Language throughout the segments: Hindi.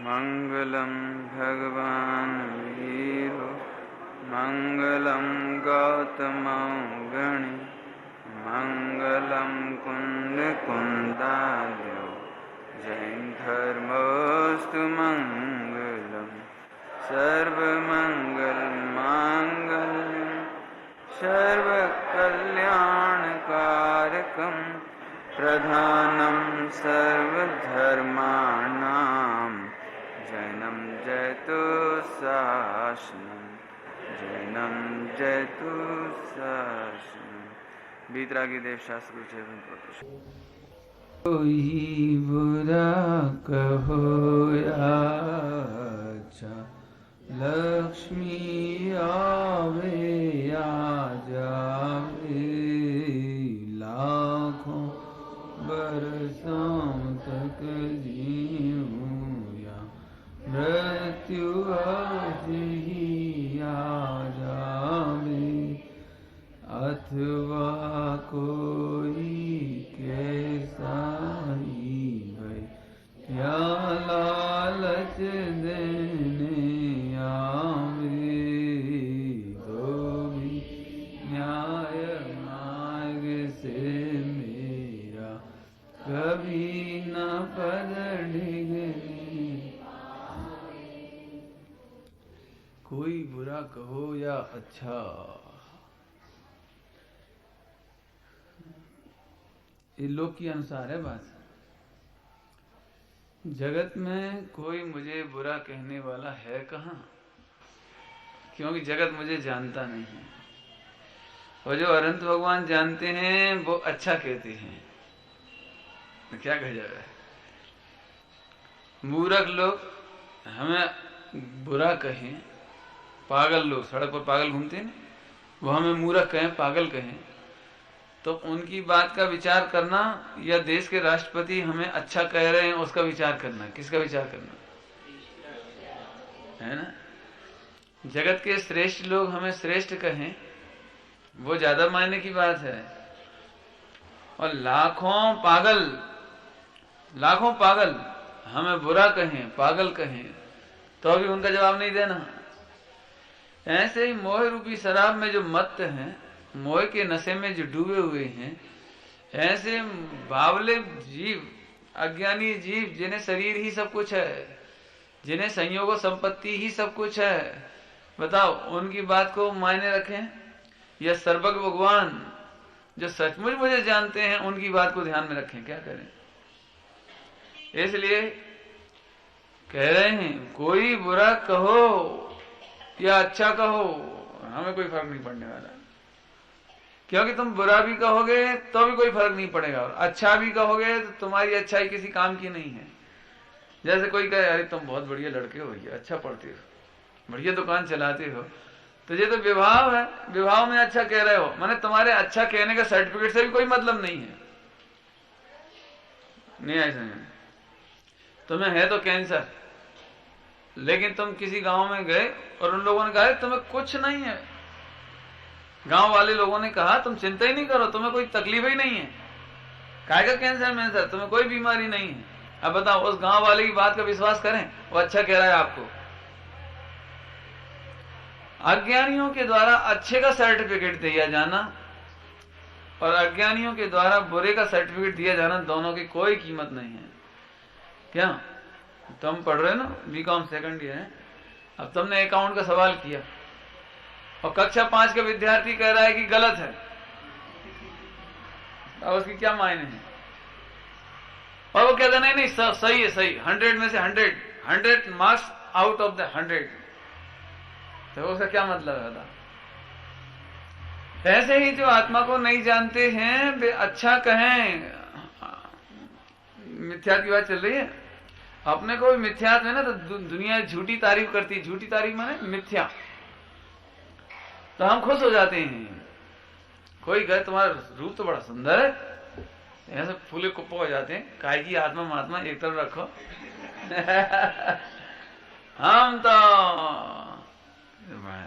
मंगलम भगवान वीरो मंगलम गौतम गणि मंगलम कुंद कुंदार्यो जैन धर्मोस्तु मंगलम सर्वमंगल मांगल्यम सर्वकल्याणकारकम प्रधानम सर्वधर्माणां जैनम जयतु शासनम जैनम जयतु शासनम। बीतरागी देव शास्त्र कोई बुरा कहो या अच्छा लक्ष्मी आवे या जावे लाखों बरसों तक जीऊं या मृत्यु आज ही आ जावे अथवा कोई कैसा ही है क्या लालच देने आवे तो भी न्याय मार्ग से मेरा कभी न पद डिगने। कोई बुरा कहो या अच्छा, ये लोक के अनुसार है बात। जगत में कोई मुझे बुरा कहने वाला है कहाँ, क्योंकि जगत मुझे जानता नहीं है। और जो अनंत भगवान जानते हैं वो अच्छा कहते हैं, तो क्या कहा जाए। मूर्ख लोग हमें बुरा कहें, पागल लोग सड़क पर पागल घूमते हैं, वो हमें मूर्ख कहें, पागल कहें, तो उनकी बात का विचार करना, या देश के राष्ट्रपति हमें अच्छा कह रहे हैं उसका विचार करना। किसका विचार करना है ना। जगत के श्रेष्ठ लोग हमें श्रेष्ठ कहें वो ज्यादा मायने की बात है। और लाखों पागल हमें बुरा कहें, पागल कहें, तो अभी उनका जवाब नहीं देना। ऐसे ही मोह रूपी शराब में जो मत्त हैं, मोह के नशे में जो डूबे हुए हैं, ऐसे बावले जीव, अज्ञानी जीव जिन्हें शरीर ही सब कुछ है, जिन्हें संयोग संपत्ति ही सब कुछ है, बताओ उनकी बात को मायने रखें या सर्वज्ञ भगवान जो सचमुच मुझे जानते हैं उनकी बात को ध्यान में रखें। क्या करें। इसलिए कह रहे हैं कोई बुरा कहो या अच्छा कहो, हमें कोई फर्क नहीं पड़ने वाला, क्योंकि तुम बुरा भी कहोगे तो भी कोई फर्क नहीं पड़ेगा, और अच्छा भी कहोगे तो तुम्हारी अच्छाई किसी काम की नहीं है। जैसे कोई कहे अरे तुम बहुत बढ़िया लड़के हो भैया, अच्छा पढ़ते हो, बढ़िया दुकान चलाते हो, तो ये तो विभाव है, विभाव में अच्छा कह रहे हो, माने तुम्हारे अच्छा कहने का सर्टिफिकेट से भी कोई मतलब नहीं है। नहीं ऐसा नहीं, तुम्हें है तो कैंसर, लेकिन तुम किसी गांव में गए और उन लोगों ने कहा तुम्हें कुछ नहीं है, गांव वाले लोगों ने कहा तुम चिंता ही नहीं करो, तुम्हें कोई तकलीफ ही नहीं है, काय का कैंसर मैंसर, तुम्हें कोई बीमारी नहीं है। अब बताओ उस गांव वाले की बात का विश्वास करें, वो अच्छा कह रहा है आपको। अज्ञानियों के द्वारा अच्छे का सर्टिफिकेट दिया जाना और अज्ञानियों के द्वारा बुरे का सर्टिफिकेट दिया जाना, दोनों की कोई कीमत नहीं है। क्या तुम पढ़ रहे ना बीकॉम सेकंड ईयर है, अब तुमने अकाउंट का सवाल किया और कक्षा 5 का विद्यार्थी कह रहा है कि गलत है, अब उसकी क्या मायने है। और वो कहता नहीं सही है, सही, 100 में से 100 मार्क्स आउट ऑफ द 100, तो उसका क्या मतलब है बता। ऐसे ही जो आत्मा को नहीं जानते हैं वे अच्छा कहें, मिथ्या की बात चल रही है, अपने को भी मिथ्यात्व है ना, तो दुनिया झूठी तारीफ करती है, झूठी तारीफ माने मिथ्या, तो हम खुश हो जाते हैं। कोई कहे तुम्हारा रूप तो बड़ा सुंदर है, ऐसे फूले कुप्पा हो जाते हैं, काय की आत्मा महात्मा एक तरफ रखो हम तो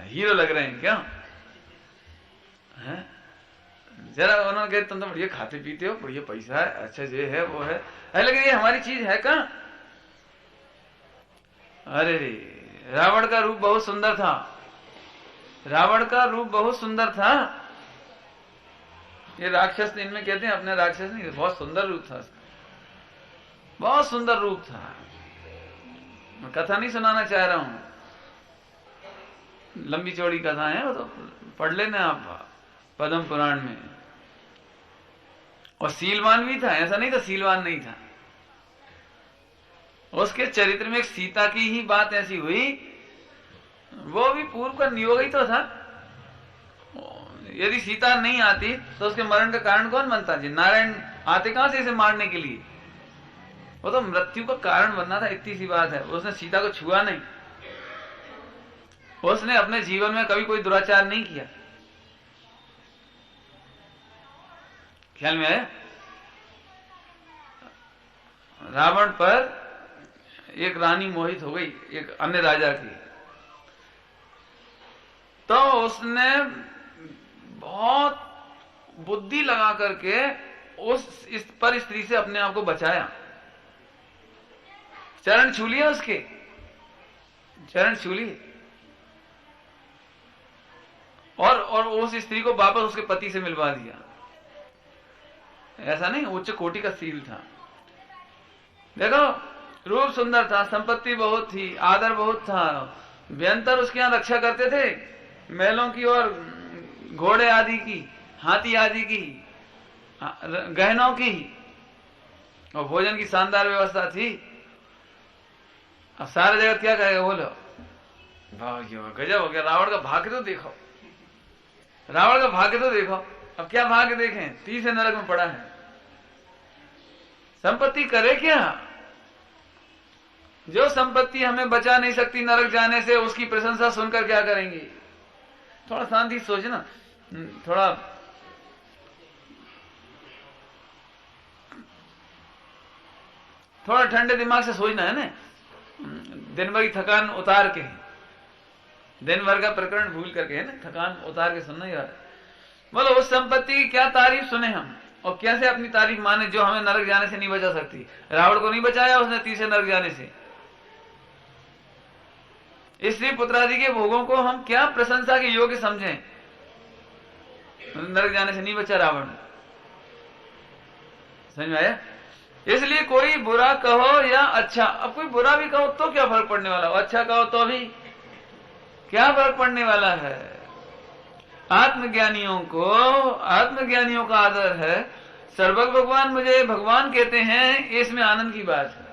हीरो लग रहे हैं क्या है? जरा उन्होंने कहा तुम तो बढ़िया खाते पीते हो, बढ़िया पैसा है, अच्छा ये है वो है, लेकिन ये हमारी चीज है कहाँ। अरे रे, रावण का रूप बहुत सुंदर था, रावण का रूप बहुत सुंदर था। ये राक्षस इनमें कहते हैं, अपने राक्षस नहीं, बहुत सुंदर रूप था उसका, बहुत सुंदर रूप था। मैं कथा नहीं सुनाना चाह रहा हूं, लंबी चौड़ी कथा है, वो तो पढ़ लेना आप पद्म पुराण में। और सीलवान भी था, ऐसा नहीं था सीलवान नहीं था। उसके चरित्र में एक सीता की ही बात ऐसी हुई, वो भी पूर्व का नियोग ही तो था। यदि सीता नहीं आती तो उसके मरण का कारण कौन बनता जी? नारायण आते कहां से इसे मारने के लिए? वो तो मृत्यु का कारण बनना था, इतनी सी बात है। उसने सीता को छुआ नहीं, उसने अपने जीवन में कभी कोई दुराचार नहीं किया। ख्याल में है? रावण पर एक रानी मोहित हो गई एक अन्य राजा की, तो उसने बहुत बुद्धि लगा करके इस पर स्त्री से अपने आप को बचाया। चरण छू लिया, उसके चरण छू लिए, और उस स्त्री को वापस उसके पति से मिलवा दिया। ऐसा नहीं, उच्च कोटि का सील था। देखो, रूप सुंदर था, संपत्ति बहुत थी, आदर बहुत था, व्यंतर उसके यहां रक्षा करते थे, महलों की और घोड़े आदि की, हाथी आदि की, गहनों की, और भोजन की शानदार व्यवस्था थी। अब सारा जगत क्या कहेगा? बोलो, गजब हो गया, रावण का भाग्य तो देखो, रावण का भाग्य तो देखो। अब क्या भाग्य देखें? 30 नरक में पड़ा है। संपत्ति करे क्या? जो संपत्ति हमें बचा नहीं सकती नरक जाने से, उसकी प्रशंसा सुनकर क्या करेंगे? थोड़ा शांति सोचना, थोड़ा ठंडे दिमाग से सोचना है ना। दिन भर की थकान उतार के, दिन भर का प्रकरण भूल करके, है ना, थकान उतार के सुनना यार। बोलो, उस संपत्ति की क्या तारीफ सुने हम, और कैसे अपनी तारीफ माने जो हमें नरक जाने से नहीं बचा सकती। रावण को नहीं बचाया उसने 30 नरक जाने से। स्त्री पुत्रादि के भोगों को हम क्या प्रशंसा के योग्य समझें? नरक जाने से नहीं बचा रावण। समझ में आया? इसलिए कोई बुरा कहो या अच्छा, अब कोई बुरा भी कहो तो क्या फर्क पड़ने वाला, अच्छा कहो तो भी क्या फर्क पड़ने वाला है? आत्मज्ञानियों का आदर है। सर्वज्ञ भगवान मुझे भगवान कहते हैं, इसमें आनंद की बात है।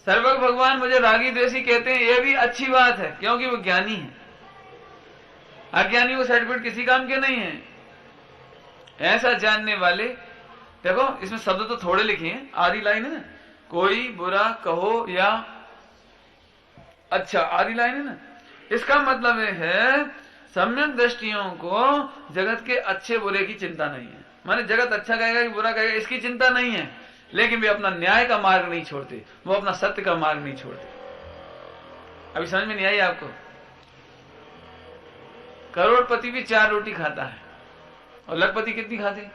सर्वज्ञ भगवान मुझे रागी द्वेषी कहते हैं, यह भी अच्छी बात है, क्योंकि वो ज्ञानी है। अज्ञानी को सर्टिफिकेट किसी काम के नहीं है। ऐसा जानने वाले, देखो इसमें शब्द तो थोड़े लिखे हैं, आधी लाइन है ना, कोई बुरा कहो या अच्छा, आधी लाइन है ना। इसका मतलब है सम्यक दृष्टियों को जगत के अच्छे बुरे की चिंता नहीं है। माने जगत अच्छा कहेगा कि बुरा कहेगा, इसकी चिंता नहीं है, लेकिन वे अपना न्याय का मार्ग नहीं छोड़ते, वो अपना सत्य का मार्ग नहीं छोड़ते। अभी समझ में नहीं आई आपको? करोड़पति भी 4 रोटी खाता है, और लखपति कितनी खाते?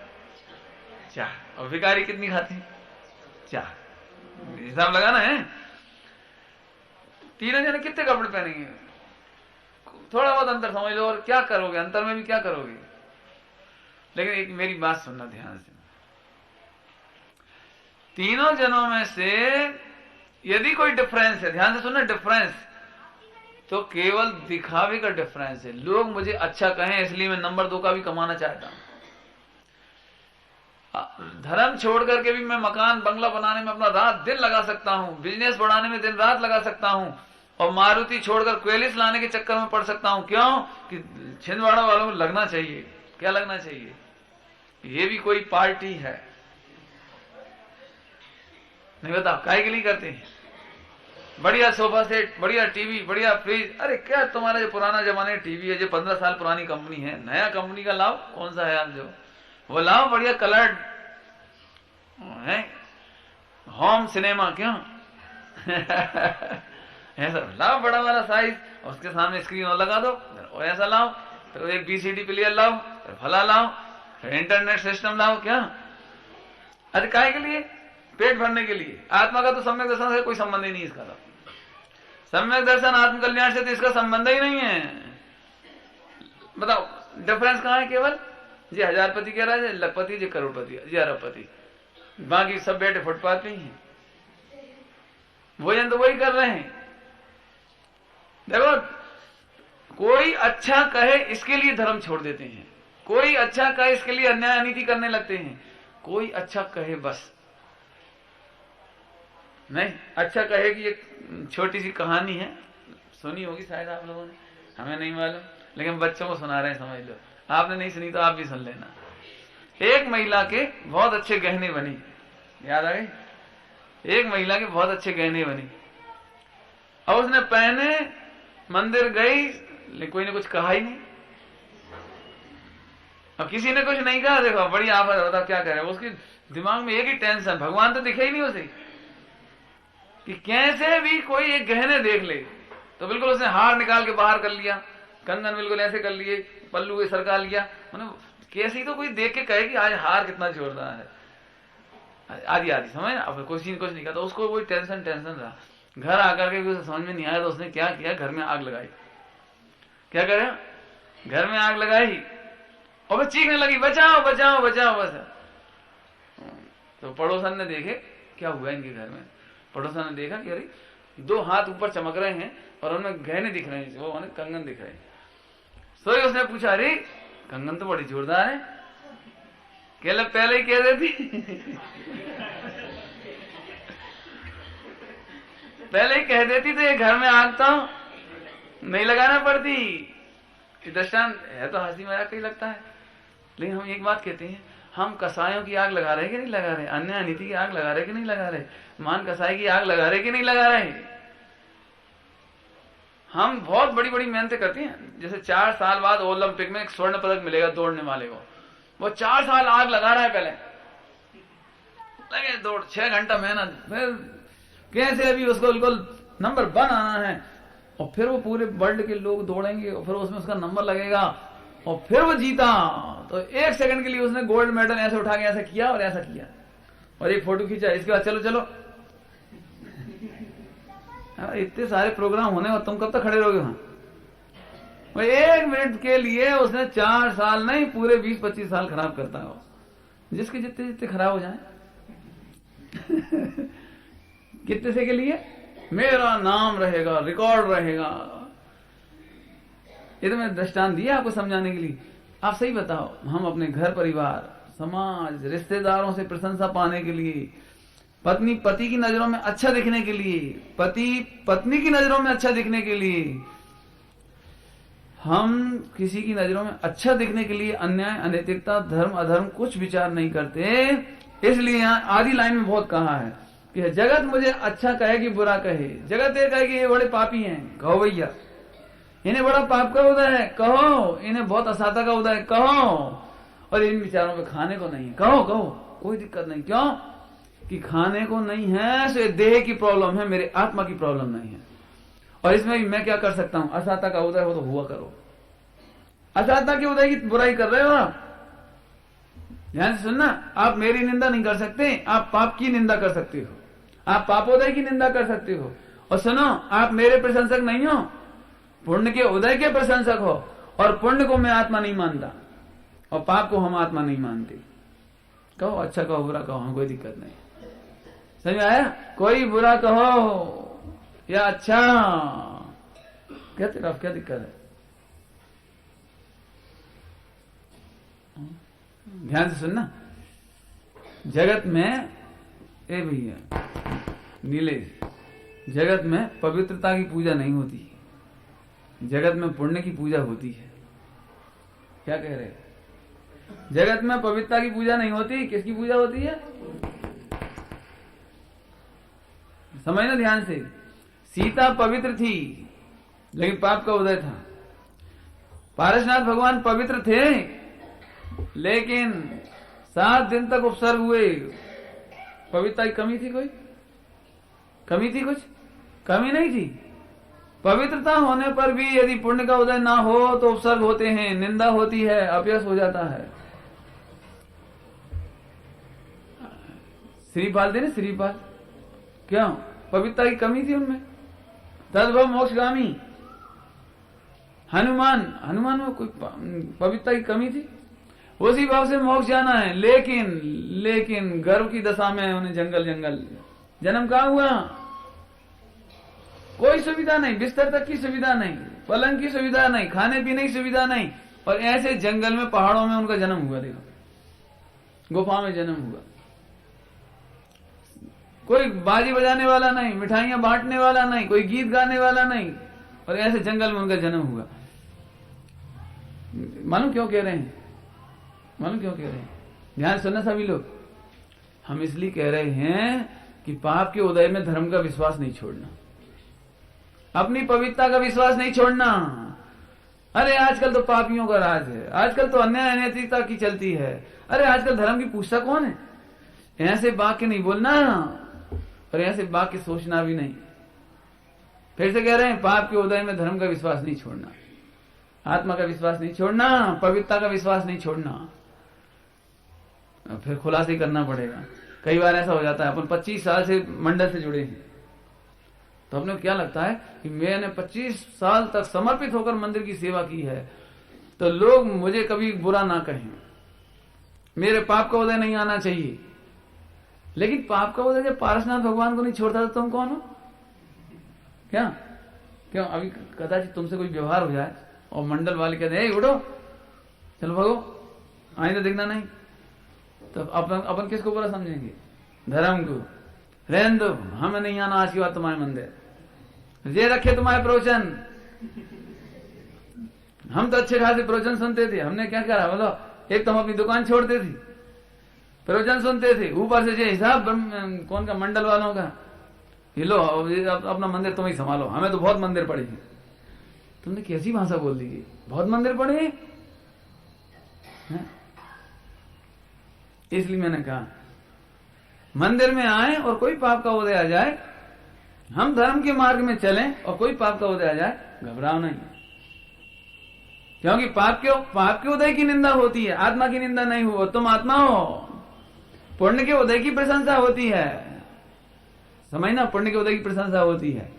4। और भिखारी कितनी खाते? 4। हिसाब लगाना है। तीनों जने कितने कपड़े पहनेंगे? थोड़ा बहुत अंतर समझ लो, और क्या करोगे? अंतर में भी क्या करोगे? लेकिन एक मेरी बात सुनना ध्यान से, तीनों जनों में से यदि कोई डिफरेंस है, ध्यान से सुनना, डिफरेंस तो केवल दिखावे का डिफरेंस है। लोग मुझे अच्छा कहें इसलिए मैं नंबर 2 का भी कमाना चाहता हूं। धर्म छोड़ करके भी मैं मकान बंगला बनाने में अपना रात दिन लगा सकता हूं, बिजनेस बढ़ाने में दिन रात लगा सकता हूं, और मारुति छोड़कर क्वेलिस लाने के चक्कर में पड़ सकता हूं। क्यों? कि छिंदवाड़ा वालों में लगना चाहिए। क्या लगना चाहिए? ये भी कोई पार्टी है। नहीं बताओ काहे के लिए करते हैं? बढ़िया सोफा सेट, बढ़िया टीवी, बढ़िया फ्रिज। अरे क्या तुम्हारा जो पुराना जमाने टीवी है, जो 15 साल पुरानी कंपनी है, नया कंपनी का लाओ। कौन सा है आप जो वो लाओ, बढ़िया कलर्ड है, होम सिनेमा। क्यों? ऐसा लाओ बड़ा वाला साइज, उसके सामने स्क्रीन और लगा दो, और ऐसा लाओ, फिर एक BCD प्लेयर लाओ, फिर फला लाओ, फिर इंटरनेट सिस्टम लाओ। क्या? अरे काहे के लिए? पेट भरने के लिए। आत्मा का तो सम्यक दर्शन से कोई संबंध ही नहीं इसका। तो सम्यक दर्शन आत्मकल्याण से तो इसका संबंध ही नहीं है। बताओ डिफरेंस कहाँ है? केवल जी हजारपति कह रहा है, लखपति, जी करोड़पति, जी अरबपति, बाकी सब बैठे फुटपाथ पे ही हैं, भोजन तो वही कर रहे हैं। देखो कोई अच्छा कहे इसके लिए धर्म छोड़ देते हैं, कोई अच्छा कहे इसके लिए अन्याय अनीति करने लगते हैं, कोई अच्छा कहे बस नहीं। अच्छा कहे कि एक छोटी सी कहानी है, सुनी होगी शायद आप लोगों ने, हमें नहीं मालूम, लेकिन बच्चों को सुना रहे हैं, समझ लो। आपने नहीं सुनी तो आप भी सुन लेना। एक महिला के बहुत अच्छे गहने बनी, याद आ गई? एक महिला के बहुत अच्छे गहने बनी और उसने पहने, मंदिर गई, लेकिन कोई ने कुछ कहा ही नहीं। अब किसी ने कुछ नहीं कहा, देखो बड़ी आफत होता, क्या करे। उसके दिमाग में एक ही टेंशन, भगवान तो दिखे ही नहीं उसे, कि कैसे भी कोई एक गहने देख ले। तो बिल्कुल उसने हार निकाल के बाहर कर लिया, कंगन बिल्कुल ऐसे कर लिए, पल्लू के सरका लिया, कैसी तो कोई देख के कहे कि आज हार कितना जोरदार है, आदि आदि, समझ। अब कुछ नहीं कहा, तो उसको कोई टेंशन रहा। घर आकर के भी उसे समझ में नहीं आया, तो उसने क्या किया, घर में आग लगाई। क्या करे, घर में आग लगाई और चीखने लगी, बचाओ बचाओ बचाओ बस। तो पड़ोसन ने देखे क्या हुआ इनके घर में। पड़ोसन ने देखा कि अरे दो हाथ ऊपर चमक रहे हैं और उनमें गहने दिख रहे हैं, वो कंगन दिख रहे हैं। सोई उसने पूछा, अरे कंगन तो बड़ी जोरदार है, केवल पहले ही कह देती पहले ही कह देती तो ये घर में आग तो नहीं लगाना पड़ती। दृष्टांत है तो हंसी मजाक ही लगता है, लेकिन हम एक बात कहते हैं, हम कसायों की आग लगा रहे कि नहीं लगा रहे, अन्याय नीति की आग लगा रहे कि नहीं लगा रहे, मान कसाई की आग लगा रहे कि नहीं लगा रहे। हम बहुत बड़ी बड़ी मेहनतें करते हैं। जैसे 4 साल बाद ओलंपिक में एक स्वर्ण पदक मिलेगा दौड़ने वाले को, वो 4 साल आग लगा रहा है, पहले लगे दौड़, 6 घंटा मेहनत, फिर कैसे अभी उसको बिल्कुल नंबर 1 आना है, और फिर वो पूरे वर्ल्ड के लोग दौड़ेंगे और फिर उसमें उसका नंबर लगेगा और फिर वो जीता। तो 1 सेकंड के लिए उसने गोल्ड मेडल ऐसे उठा के ऐसा किया और ऐसा किया और एक फोटो खींचा, इसके बाद चलो चलो। इतने सारे प्रोग्राम होने और तुम कब तक खड़े रहोगे वहां? 1 मिनट के लिए उसने 4 साल नहीं पूरे 20-25 साल खराब करता है। जिसके जितने जितने खराब हो जाए कितने से के लिए मेरा नाम रहेगा, रिकॉर्ड रहेगा। ये तो मैं दृष्टांत दिया आपको समझाने के लिए। आप सही बताओ, हम अपने घर परिवार, समाज, रिश्तेदारों से प्रशंसा पाने के लिए, पत्नी पति की नजरों में अच्छा दिखने के लिए, पति पत्नी की नजरों में अच्छा दिखने के लिए, हम किसी की नजरों में अच्छा दिखने के लिए अन्याय, अनैतिकता, धर्म, अधर्म कुछ विचार नहीं करते। इसलिए यहाँ आदि लाइन में बहुत कहा है कि जगत मुझे अच्छा कहे कि बुरा कहे, जगत ये कहे कि ये बड़े पापी हैं, कहो भैया इन्हें बड़ा पाप का उदय है, कहो इन्हें बहुत असाता का उदय है, कहो, और इन विचारों में खाने को नहीं, कहो कहो, कोई दिक्कत नहीं। क्यों कि खाने को नहीं है, सो देह की प्रॉब्लम है, मेरे आत्मा की प्रॉब्लम नहीं है। और इसमें भी मैं क्या कर सकता हूं, असाता का उदय हो तो हुआ करो। असाता के उदय की बुराई कर रहे हो आप, ध्यान से सुनना। आप मेरी निंदा नहीं कर सकते, आप पाप की निंदा कर सकते हो, आप पापोदय की निंदा कर सकते हो। और सुनो, आप मेरे प्रशंसक नहीं हो, पुण्य के उदय के प्रशंसक हो। और पुण्य को मैं आत्मा नहीं मानता और पाप को हम आत्मा नहीं मानते। कहो अच्छा कहो बुरा कहो, हम कोई दिक्कत नहीं। समझ में आया? कोई बुरा कहो या अच्छा, क्या तेरा क्या दिक्कत है? ध्यान से सुनना। जगत में ए भैया नीलेश, जगत में पवित्रता की पूजा नहीं होती, जगत में पुण्य की पूजा होती है। क्या कह रहे? जगत में पवित्रता की पूजा नहीं होती, किसकी पूजा होती है? समझना ध्यान से। सीता पवित्र थी लेकिन पाप का उदय था। पारसनाथ भगवान पवित्र थे लेकिन 7 दिन तक उपसर्ग हुए, पवित्रता की कमी थी? कोई कमी थी? कुछ कमी नहीं थी। पवित्रता होने पर भी यदि पुण्य का उदय ना हो तो उपसर्ग होते हैं, निंदा होती है, अपयश हो जाता है। श्रीपाल थे ना, श्रीपाल, क्यों? पवित्रता की कमी थी उनमें, तद्भव मोक्षगामी। हनुमान में कोई पवित्रता की कमी थी? उसी भाव से मोक्ष जाना है, लेकिन गर्भ की दशा में उन्हें जंगल जन्म कहाँ हुआ? कोई सुविधा नहीं, बिस्तर तक की सुविधा नहीं, पलंग की सुविधा नहीं, खाने पीने की सुविधा नहीं, और ऐसे जंगल में, पहाड़ों में उनका जन्म हुआ। देखो, गुफा में जन्म हुआ। कोई बाजी बजाने वाला नहीं, मिठाइयां बांटने वाला नहीं, कोई गीत गाने वाला नहीं, और ऐसे जंगल में उनका जन्म हुआ। मालूम क्यों कह रहे हैं? ध्यान सुनना सभी लोग। हम इसलिए कह रहे हैं कि पाप के उदय में धर्म का विश्वास नहीं छोड़ना, अपनी पवित्रता का विश्वास नहीं छोड़ना। अरे आजकल तो पापियों का राज है, आजकल तो अन्याय अनैतिकता की चलती है, अरे आजकल धर्म की पूछता कौन है? ऐसे वाक्य नहीं बोलना, और ऐसे वाक्य सोचना भी नहीं। फिर से कह रहे हैं, पाप के उदय में धर्म का विश्वास नहीं छोड़ना, आत्मा का विश्वास नहीं छोड़ना, पवित्रता का विश्वास नहीं छोड़ना। फिर खुलासा करना पड़ेगा। कई बार ऐसा हो जाता है, अपन 25 साल से मंडल से जुड़े हैं, तो अपने को क्या लगता है कि मैंने 25 साल तक समर्पित होकर मंदिर की सेवा की है, तो लोग मुझे कभी बुरा ना कहें, मेरे पाप का उदय नहीं आना चाहिए। लेकिन पाप का उदय जब पारसनाथ भगवान को नहीं छोड़ता तो तुम कौन हो? क्यों अभी कदाचित तुमसे कोई व्यवहार हो जाए और मंडल वाले कहते हैं उठो, चलो भगो, आइंदा दिखना नहीं, तो अपन किसको बुरा समझेंगे? धर्म को। रहने दो, हमें नहीं आना आज की बात तुम्हारे मंदिर, ये रखे तुम्हारे प्रवचन। हम तो अच्छे खासे प्रवचन सुनते थे, हमने क्या करा बोलो? एक तो हम अपनी दुकान छोड़ते थे, प्रवचन सुनते थे, ऊपर से ये हिसाब कौन का? मंडल वालों का। ये लो अपना मंदिर तुम ही संभालो, हमें तो बहुत मंदिर पड़े हैं। तुमने कैसी भाषा बोल दी? बहुत मंदिर पड़े हैं? इसलिए मैंने कहा मंदिर में आए और कोई पाप का उदय आ जाए, हम धर्म के मार्ग में चलें और कोई पाप का उदय आ जाए, घबराओ नहीं, क्योंकि पाप के उदय की निंदा होती है, आत्मा की निंदा नहीं हो। तुम आत्मा हो, पुण्य के उदय की प्रशंसा होती है, समझना, पुण्य के उदय की प्रशंसा होती है।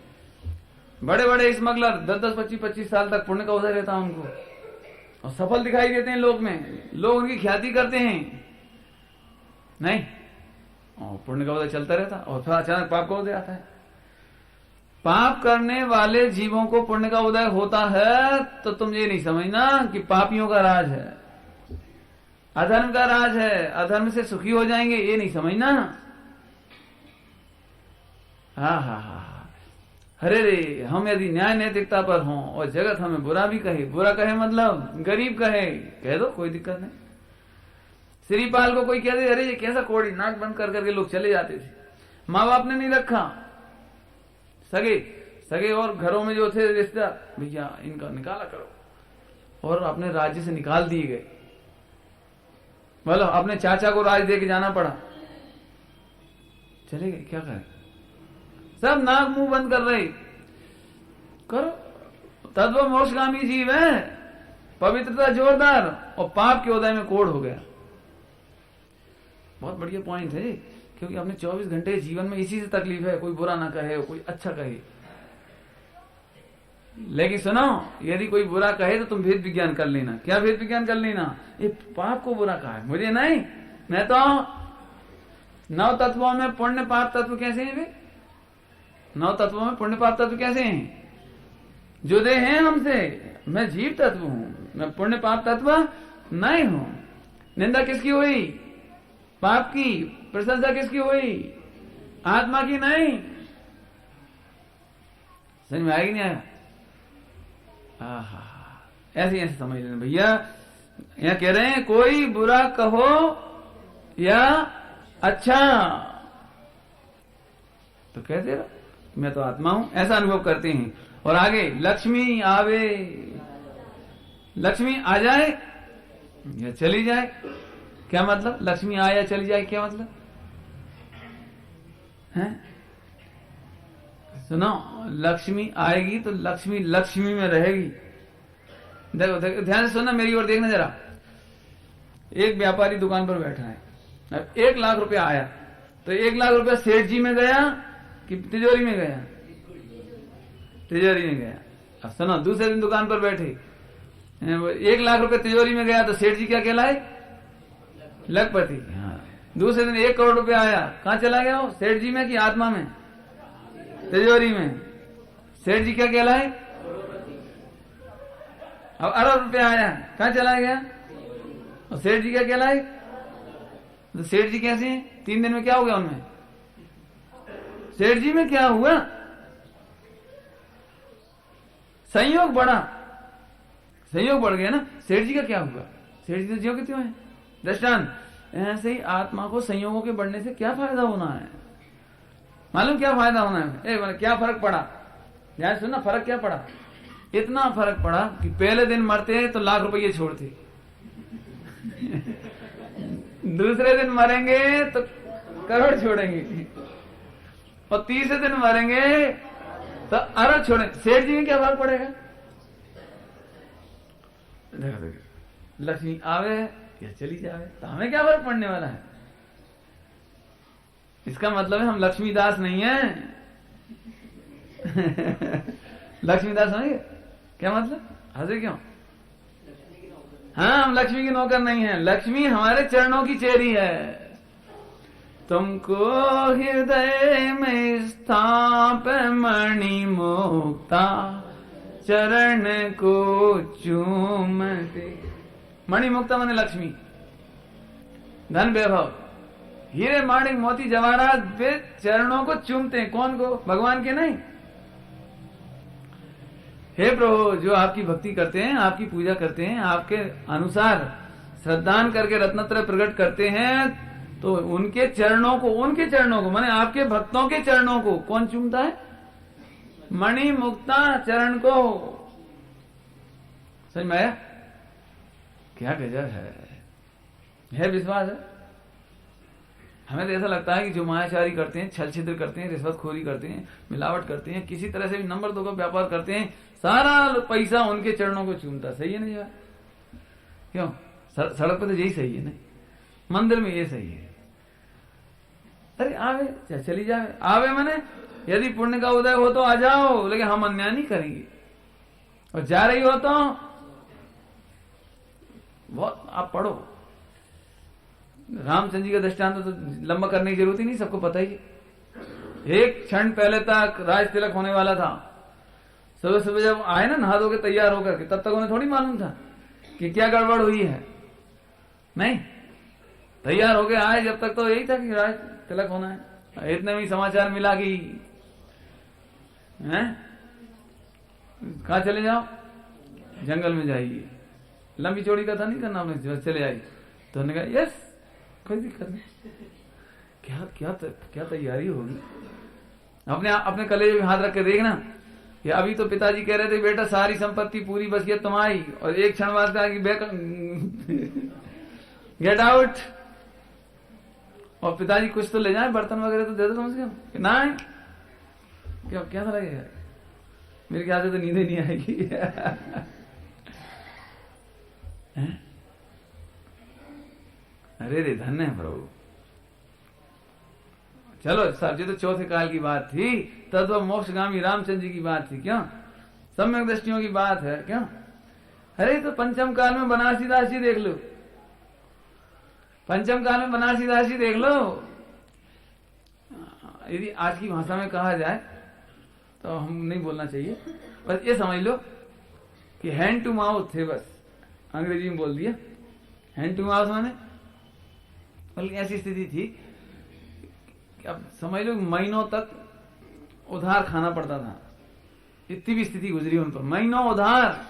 बड़े बड़े स्मगलर 10-10, 25-25 साल तक पुण्य का उदय रहता है उनको, और सफल दिखाई देते हैं लोग में, लोग उनकी ख्याति करते हैं। नहीं, और पुण्य का उदय चलता रहता, और फिर अचानक पाप का उदय आता है। पाप करने वाले जीवों को पुण्य का उदय होता है, तो तुम ये नहीं समझना कि पापियों का राज है, अधर्म का राज है, अधर्म से सुखी हो जाएंगे, ये नहीं समझना। हा अरे रे, हम यदि न्याय नैतिकता पर हों और जगत हमें बुरा भी कहे, बुरा कहे मतलब गरीब कह दो, कोई दिक्कत नहीं। श्रीपाल को कोई कहते अरे ये कैसा कोड़ी, नाक बंद कर करके लोग चले जाते थे, माँ बाप ने नहीं रखा, सगे और घरों में जो थे रिश्तेदार, भैया इनका निकाला करो, और अपने राज्य से निकाल दिए गए। बोलो, अपने चाचा को राज दे के जाना पड़ा, चले गए, क्या करें? सब नाक मुंह बंद कर रहे। करो, तद्व मोक्षगामी जीव है, पवित्रता जोरदार, और पाप के उदय में कोढ़ हो गया। बहुत बढ़िया पॉइंट है, क्योंकि अपने 24 घंटे जीवन में इसी से तकलीफ है, कोई बुरा ना कहे, कोई अच्छा कहे। लेकिन सुनो, यदि कोई बुरा कहे तो तुम भेद विज्ञान कर लेना। क्या भेद विज्ञान कर लेना? ये पाप को बुरा कहा है, मुझे नहीं, मैं तो 9 तत्वों में पुण्य पाप तत्व कैसे हैं? 9 तत्वों में पुण्य पाप तत्व कैसे हैं? जुदे हैं हमसे। मैं जीव तत्व हूं, मैं पुण्य पाप तत्व नहीं हूं। निंदा किसकी हुई? पाप की। प्रशंसा किसकी हुई? आत्मा की नहीं। समझ में आएगी नहीं आया? ऐसे समझ लेना भैया। यहां कह रहे हैं कोई बुरा कहो या अच्छा, तो कहते रहो मैं तो आत्मा हूं, ऐसा अनुभव करते हैं। और आगे लक्ष्मी आवे, लक्ष्मी आ जाए या चली जाए, क्या मतलब? लक्ष्मी आए या चली जाए, क्या मतलब है? सुनो, लक्ष्मी आएगी तो लक्ष्मी लक्ष्मी में रहेगी। देखो देखो, ध्यान से सुनना, मेरी ओर देखना जरा। एक व्यापारी दुकान पर बैठा है, अब 1 लाख रुपया आया, तो 1 लाख रुपया सेठ जी में गया कि तिजोरी में गया? तिजोरी में गया। अब सुनो, दूसरे दिन दुकान पर बैठे 1 लाख रुपया तिजोरी में गया तो सेठ जी क्या कहलाए? लखपति। हाँ। दूसरे दिन 1 करोड़ रुपया आया, कहां चला गया वो? सेठ जी में कि आत्मा में? तिजोरी में। सेठ जी क्या कहलाए? अब अरब रुपया आया, कहां चला गया? और सेठ जी क्या कहलाए? तो सेठ जी कैसे हैं? 3 दिन में क्या हो गया उनमें? सेठ जी में क्या हुआ? संयोग बढ़ा, संयोग बढ़ गया ना। सेठ जी का क्या हुआ? सेठ जी तो ज्यों के त्यों है। दृष्टांत, ऐसे ही आत्मा को संयोगों के बढ़ने से क्या फायदा होना है? मालूम क्या फायदा होना है? क्या फर्क पड़ा? ध्यान सुनना, फर्क क्या पड़ा? इतना फर्क पड़ा कि पहले दिन मरते हैं तो लाख रुपये छोड़ते, दूसरे दिन मरेंगे तो करोड़ छोड़ेंगे, और तीसरे दिन मरेंगे तो अरब छोड़ेंगे। सेठ जी में क्या फर्क पड़ेगा? लक्ष्मी आवे या चली जावे तो हमें क्या फर्क पड़ने वाला है? इसका मतलब है हम लक्ष्मीदास नहीं है। लक्ष्मीदास नहीं, क्या मतलब? हंसे क्यों? हाँ, हम लक्ष्मी की नौकर नहीं है। लक्ष्मी हमारे चरणों की चेरी है। तुमको हृदय में स्थाप मणि मुक्ता, चरण को चूमते। मणि मुक्ता माने लक्ष्मी, धन वैभव, हीरे माणिक मोती जवाहरात वे चरणों को चूमते हैं। कौन को? भगवान के नहीं। हे प्रभु, जो आपकी भक्ति करते हैं, आपकी पूजा करते हैं, आपके अनुसार श्रद्धान करके रत्नत्रय प्रकट करते हैं, तो उनके चरणों को माने आपके भक्तों के चरणों को कौन चूमता है? मणि मुक्ता चरण को। समझ में आया? क्या गजब है विश्वास है। हमें तो ऐसा लगता है कि जो मायाचारी करते हैं, छल छिद्र करते हैं, रिश्वतखोरी करते हैं, मिलावट करते हैं, किसी तरह से भी नंबर 2 का व्यापार करते हैं, सारा पैसा उनके चरणों को चूमता। सही है नहीं यार? क्यों? सड़क पे तो यही सही है, नहीं मंदिर में ये सही है। अरे आवे चली जाए, आवे मैंने यदि पुण्य का उदय हो तो आ जाओ, लेकिन हम अन्याय नहीं करेंगे। और जा रही हो तो बहुत आप पढ़ो। रामचंद्र जी का दृष्टांत तो लंबा करने की जरूरत ही नहीं, सबको पता ही है। एक क्षण पहले तक राज तिलक होने वाला था। सुबह सुबह जब आए ना नहा धो के तैयार होकर के, तब तक उन्हें थोड़ी मालूम था कि क्या गड़बड़ हुई है। नहीं, तैयार होके आए जब तक तो यही था कि राज तिलक होना है। इतने में समाचार मिला कि कहा चले जाओ, जंगल में जाइए। लंबी चौड़ी कथा नहीं करना आपने, चले आई। तो उन्होंने कहा यस, कोई दिक्कत नहीं। क्या क्या क्या तैयारी होगी। अपने कलेजे में हाथ रख के देखना कि अभी तो पिताजी कह रहे थे बेटा सारी संपत्ति पूरी बस ये तुम्हारी, और एक क्षण बाद कहा कि गेट आउट। और पिताजी कुछ तो ले जाए, बर्तन वगैरह तो दे दो कम से कम। नहीं, क्या था लगेगा? मेरे ख्याल से तो नींद ही नहीं आएगी। अरे रे धन्य है प्रभु। चलो साहब, ये तो चौथे काल की बात थी। तत्व मोक्षगामी रामचंद्र जी की बात थी। क्यों? सम्यक दृष्टियों की बात है। क्यों? अरे तो पंचम काल में बनारसी दासी देख लो, पंचम काल में बनारसी दासी देख लो। यदि आज की भाषा में कहा जाए तो हम नहीं बोलना चाहिए, बस ये समझ लो कि हैंड टू माउथ थे। बस अंग्रेजी में बोल दिया हैंड टू माउथ माने, बल्कि ऐसी स्थिति थी कि अब समझ लो महीनों तक उधार खाना पड़ता था। इतनी भी स्थिति गुजरी उन पर, महीनों उधार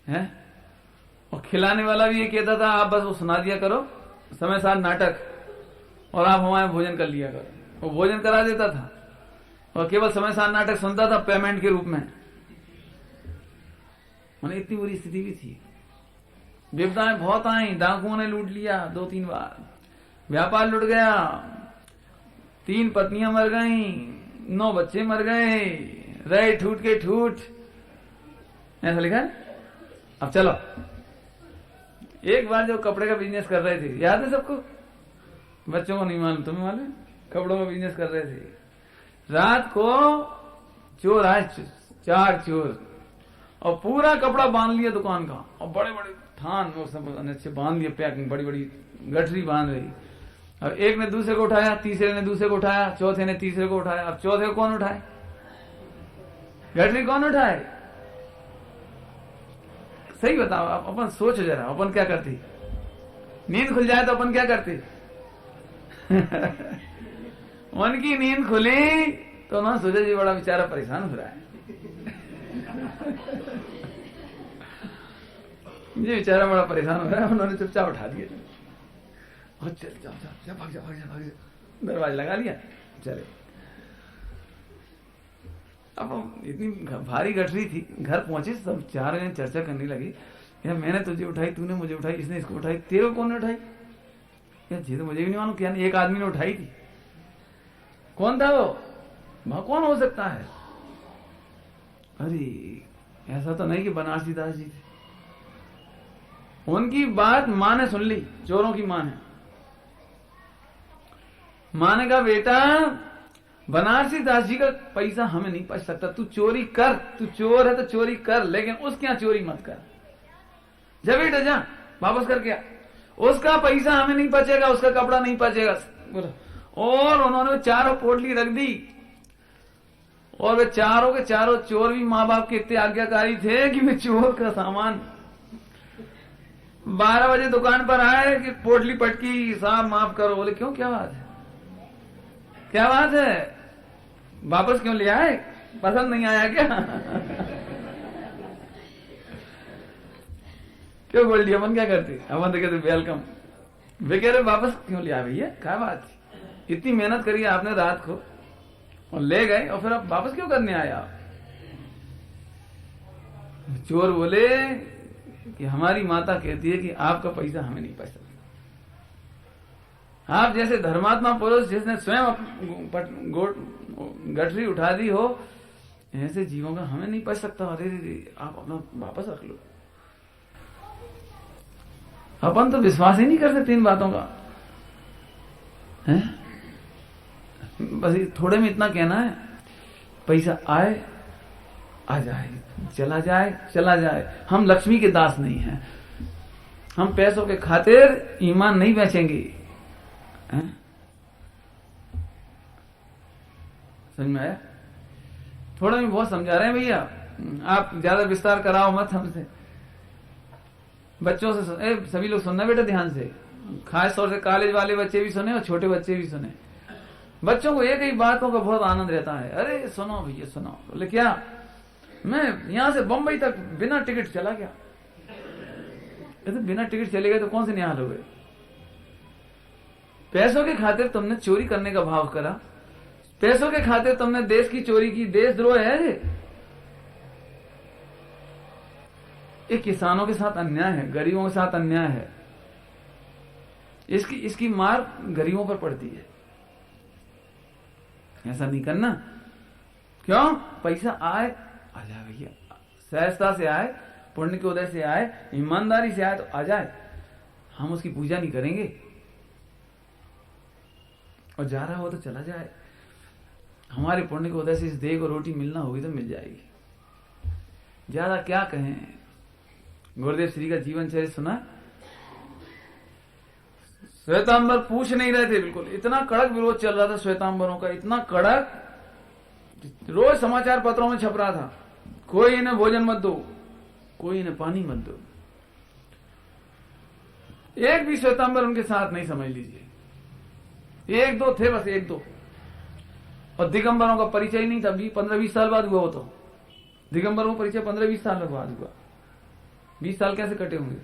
है। और खिलाने वाला भी ये कहता था आप बस वो सुना दिया करो समय साथ नाटक, और आप हमारे भोजन कर लिया करो। वो भोजन करा देता था और केवल समय साथ नाटक सुनता था पेमेंट के रूप में। मैंने इतनी बुरी स्थिति भी थी। विपदाएं बहुत आई, डाकुओं ने लूट लिया 2-3 बार, व्यापार लुट गया, 3 पत्नियां मर गईं, 9 बच्चे मर गए, रहे ठूट के ठूट। ऐसा लिखा है। अब चलो, एक बार जो कपड़े का बिजनेस कर रहे थे, याद है सबको? बच्चों को नहीं मालूम, तुम्हें मालूम है? कपड़ों का बिजनेस कर रहे थे। रात को चोर आए, 4 चोर, और पूरा कपड़ा बांध लिया दुकान का, और बड़े बड़े थान वो सब अच्छे बांध लिया, पैकिंग बड़ी बड़ी गठरी बांध रही। अब एक ने दूसरे को उठाया, तीसरे ने दूसरे को उठाया, चौथे ने तीसरे को उठाया। अब चौथे को कौन उठाए? गठरी कौन उठाए? सही बताओ, अपन सोचो जरा, अपन क्या करती? नींद खुल जाए तो अपन क्या करती? उनकी नींद खुली तो ना सोचा जी बड़ा बेचारा परेशान हो रहा है, ये बेचारा बड़ा परेशान हो रहा है। उन्होंने चुपचाप उठा दिया, और चल जाओ जाओ, भाग जा भाग जा भाग जा, दरवाजा लगा लिया, चले। अब इतनी भारी गठरी थी, घर पहुंचे सब 4 जने चर्चा करने लगी, यार मैंने तुझे उठाई, तूने मुझे उठाई, इसने इसको उठाई, तेरे को कौन ने उठाई? यार ये तो मुझे भी नहीं मालूम, क्या नहीं एक आदमी ने उठाई थी। कौन था वो? वहां कौन हो सकता है? अरे ऐसा तो नहीं कि बनारसी दास जी थे। उनकी बात मां ने सुन ली, चोरों की मां ने। मां ने कहा बेटा बनारसी दास जी का पैसा हमें नहीं बच सकता, तू चोरी कर, तू चोर है तो चोरी कर, लेकिन उसके यहां चोरी मत कर। जा बेटा जा, वापस करके आ, उसका पैसा हमें नहीं बचेगा, उसका कपड़ा नहीं बचेगा। और उन्होंने 4 पोटली रख दी, और वे चारों के चारों चोर भी माँ बाप के इतने आज्ञाकारी थे कि वे चोर का सामान 12 बजे दुकान पर आए कि पोटली पटकी, साहब माफ करो। बोले क्यों, क्या बात है, क्या बात है, वापस क्यों ले आए, पसंद नहीं आया क्या? क्यों गोल्डी, अपन क्या करते, अपन तो कहते वेलकम। वे कह रहे वापस क्यों ले आए भैया, क्या बात थी, इतनी मेहनत करी आपने रात को और ले गए, और फिर आप वापस क्यों करने आए आप? चोर बोले कि हमारी माता कहती है कि आपका पैसा हमें नहीं बच सकता। आप जैसे धर्मात्मा पुरुष जिसने स्वयं गठरी उठा दी हो, ऐसे जीवों का हमें नहीं बच सकता। अरे आप अपना वापस रख लो। अपन तो विश्वास ही नहीं कर सकते इन बातों का, है? बस थोड़े में इतना कहना है, पैसा आए आ जाए, चला जाए चला जाए। हम लक्ष्मी के दास नहीं हैं, हम पैसों के खातिर ईमान नहीं बेचेंगे। समझ में आया? थोड़ा भी बहुत समझा रहे हैं भैया, आप ज्यादा विस्तार कराओ मत हमसे। बच्चों से सभी लोग सुनना बेटा ध्यान से, खास तौर से कॉलेज वाले बच्चे भी सुने और छोटे बच्चे भी सुने। बच्चों को एक ही बातों का बहुत आनंद रहता है, अरे सुनो भैया सुनो। बोले क्या, मैं यहां से बंबई तक बिना टिकट चला गया। तो बिना टिकट चले गए तो कौन से निहाल हो गए? पैसों के खातिर तुमने चोरी करने का भाव करा, पैसों के खातिर तुमने देश की चोरी की, देशद्रोह है ये किसानों के साथ अन्याय है, गरीबों के साथ अन्याय है। इसकी मार गरीबों पर पड़ती है। ऐसा नहीं करना। क्यों? पैसा आए आ जाए भैया, सहजता से आए, पुण्य के उदय से आए, ईमानदारी से आए तो आ जाए, हम उसकी पूजा नहीं करेंगे। और जा रहा हो तो चला जाए, हमारे पुण्य के उदय से इस देह को रोटी मिलना होगी तो मिल जाएगी। ज्यादा क्या कहें। गुरुदेव श्री का जीवन चरित्र सुना? श्वेतांबर पूछ नहीं रहे थे बिल्कुल, इतना कड़क विरोध चल रहा था श्वेतांबरों का, इतना कड़क, रोज समाचार पत्रों में छप रहा था, कोई इन्हें भोजन मत दो, कोई इन्हें पानी मत दो। एक भी श्वेतांबर उनके साथ नहीं, समझ लीजिए। 1-2 थे बस, 1-2। और दिगंबरों का परिचय नहीं था, 15-20 साल बाद हुआ। वो तो दिगंबरों का परिचय 15-20 साल बाद हुआ। 20 साल कैसे कटे होंगे?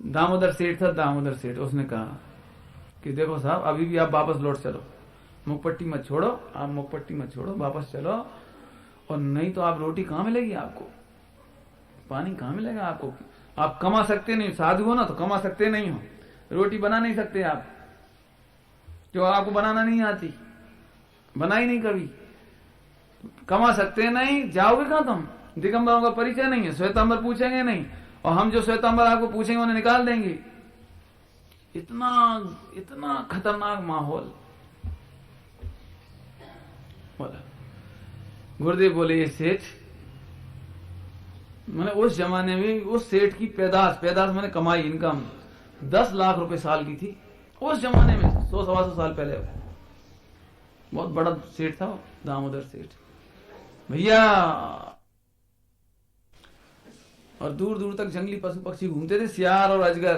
दामोदर सेठ था, दामोदर सेठ, उसने कहा कि देखो साहब अभी भी आप वापस लौट चलो, मुखपट्टी मत छोड़ो, आप मुखपट्टी मत छोड़ो, वापस चलो, और नहीं तो आप रोटी कहां मिलेगी आपको, पानी कहां मिलेगा आपको। आप कमा सकते नहीं, साधु हो ना तो कमा सकते नहीं हो, रोटी बना नहीं सकते आप, क्यों? आपको बनाना नहीं आती, बनाई नहीं कभी, कमा सकते नहीं, जाओगे कहां तुम? दिगंबरों का परिचय नहीं है, श्वेतांबर पूछेंगे नहीं, और हम जो श्वेतांबर आपको पूछेंगे उन्हें निकाल देंगे। इतना इतना खतरनाक माहौल। बोला गुरुदेव बोले, ये सेठ मैंने उस जमाने में उस सेठ की पैदाश मैंने कमाई, इनकम 10 लाख रुपए साल की थी उस जमाने में, 100-125 साल पहले। बहुत बड़ा सेठ था वो, दामोदर सेठ भैया। और दूर दूर तक जंगली पशु पक्षी घूमते थे, सियार और अजगर।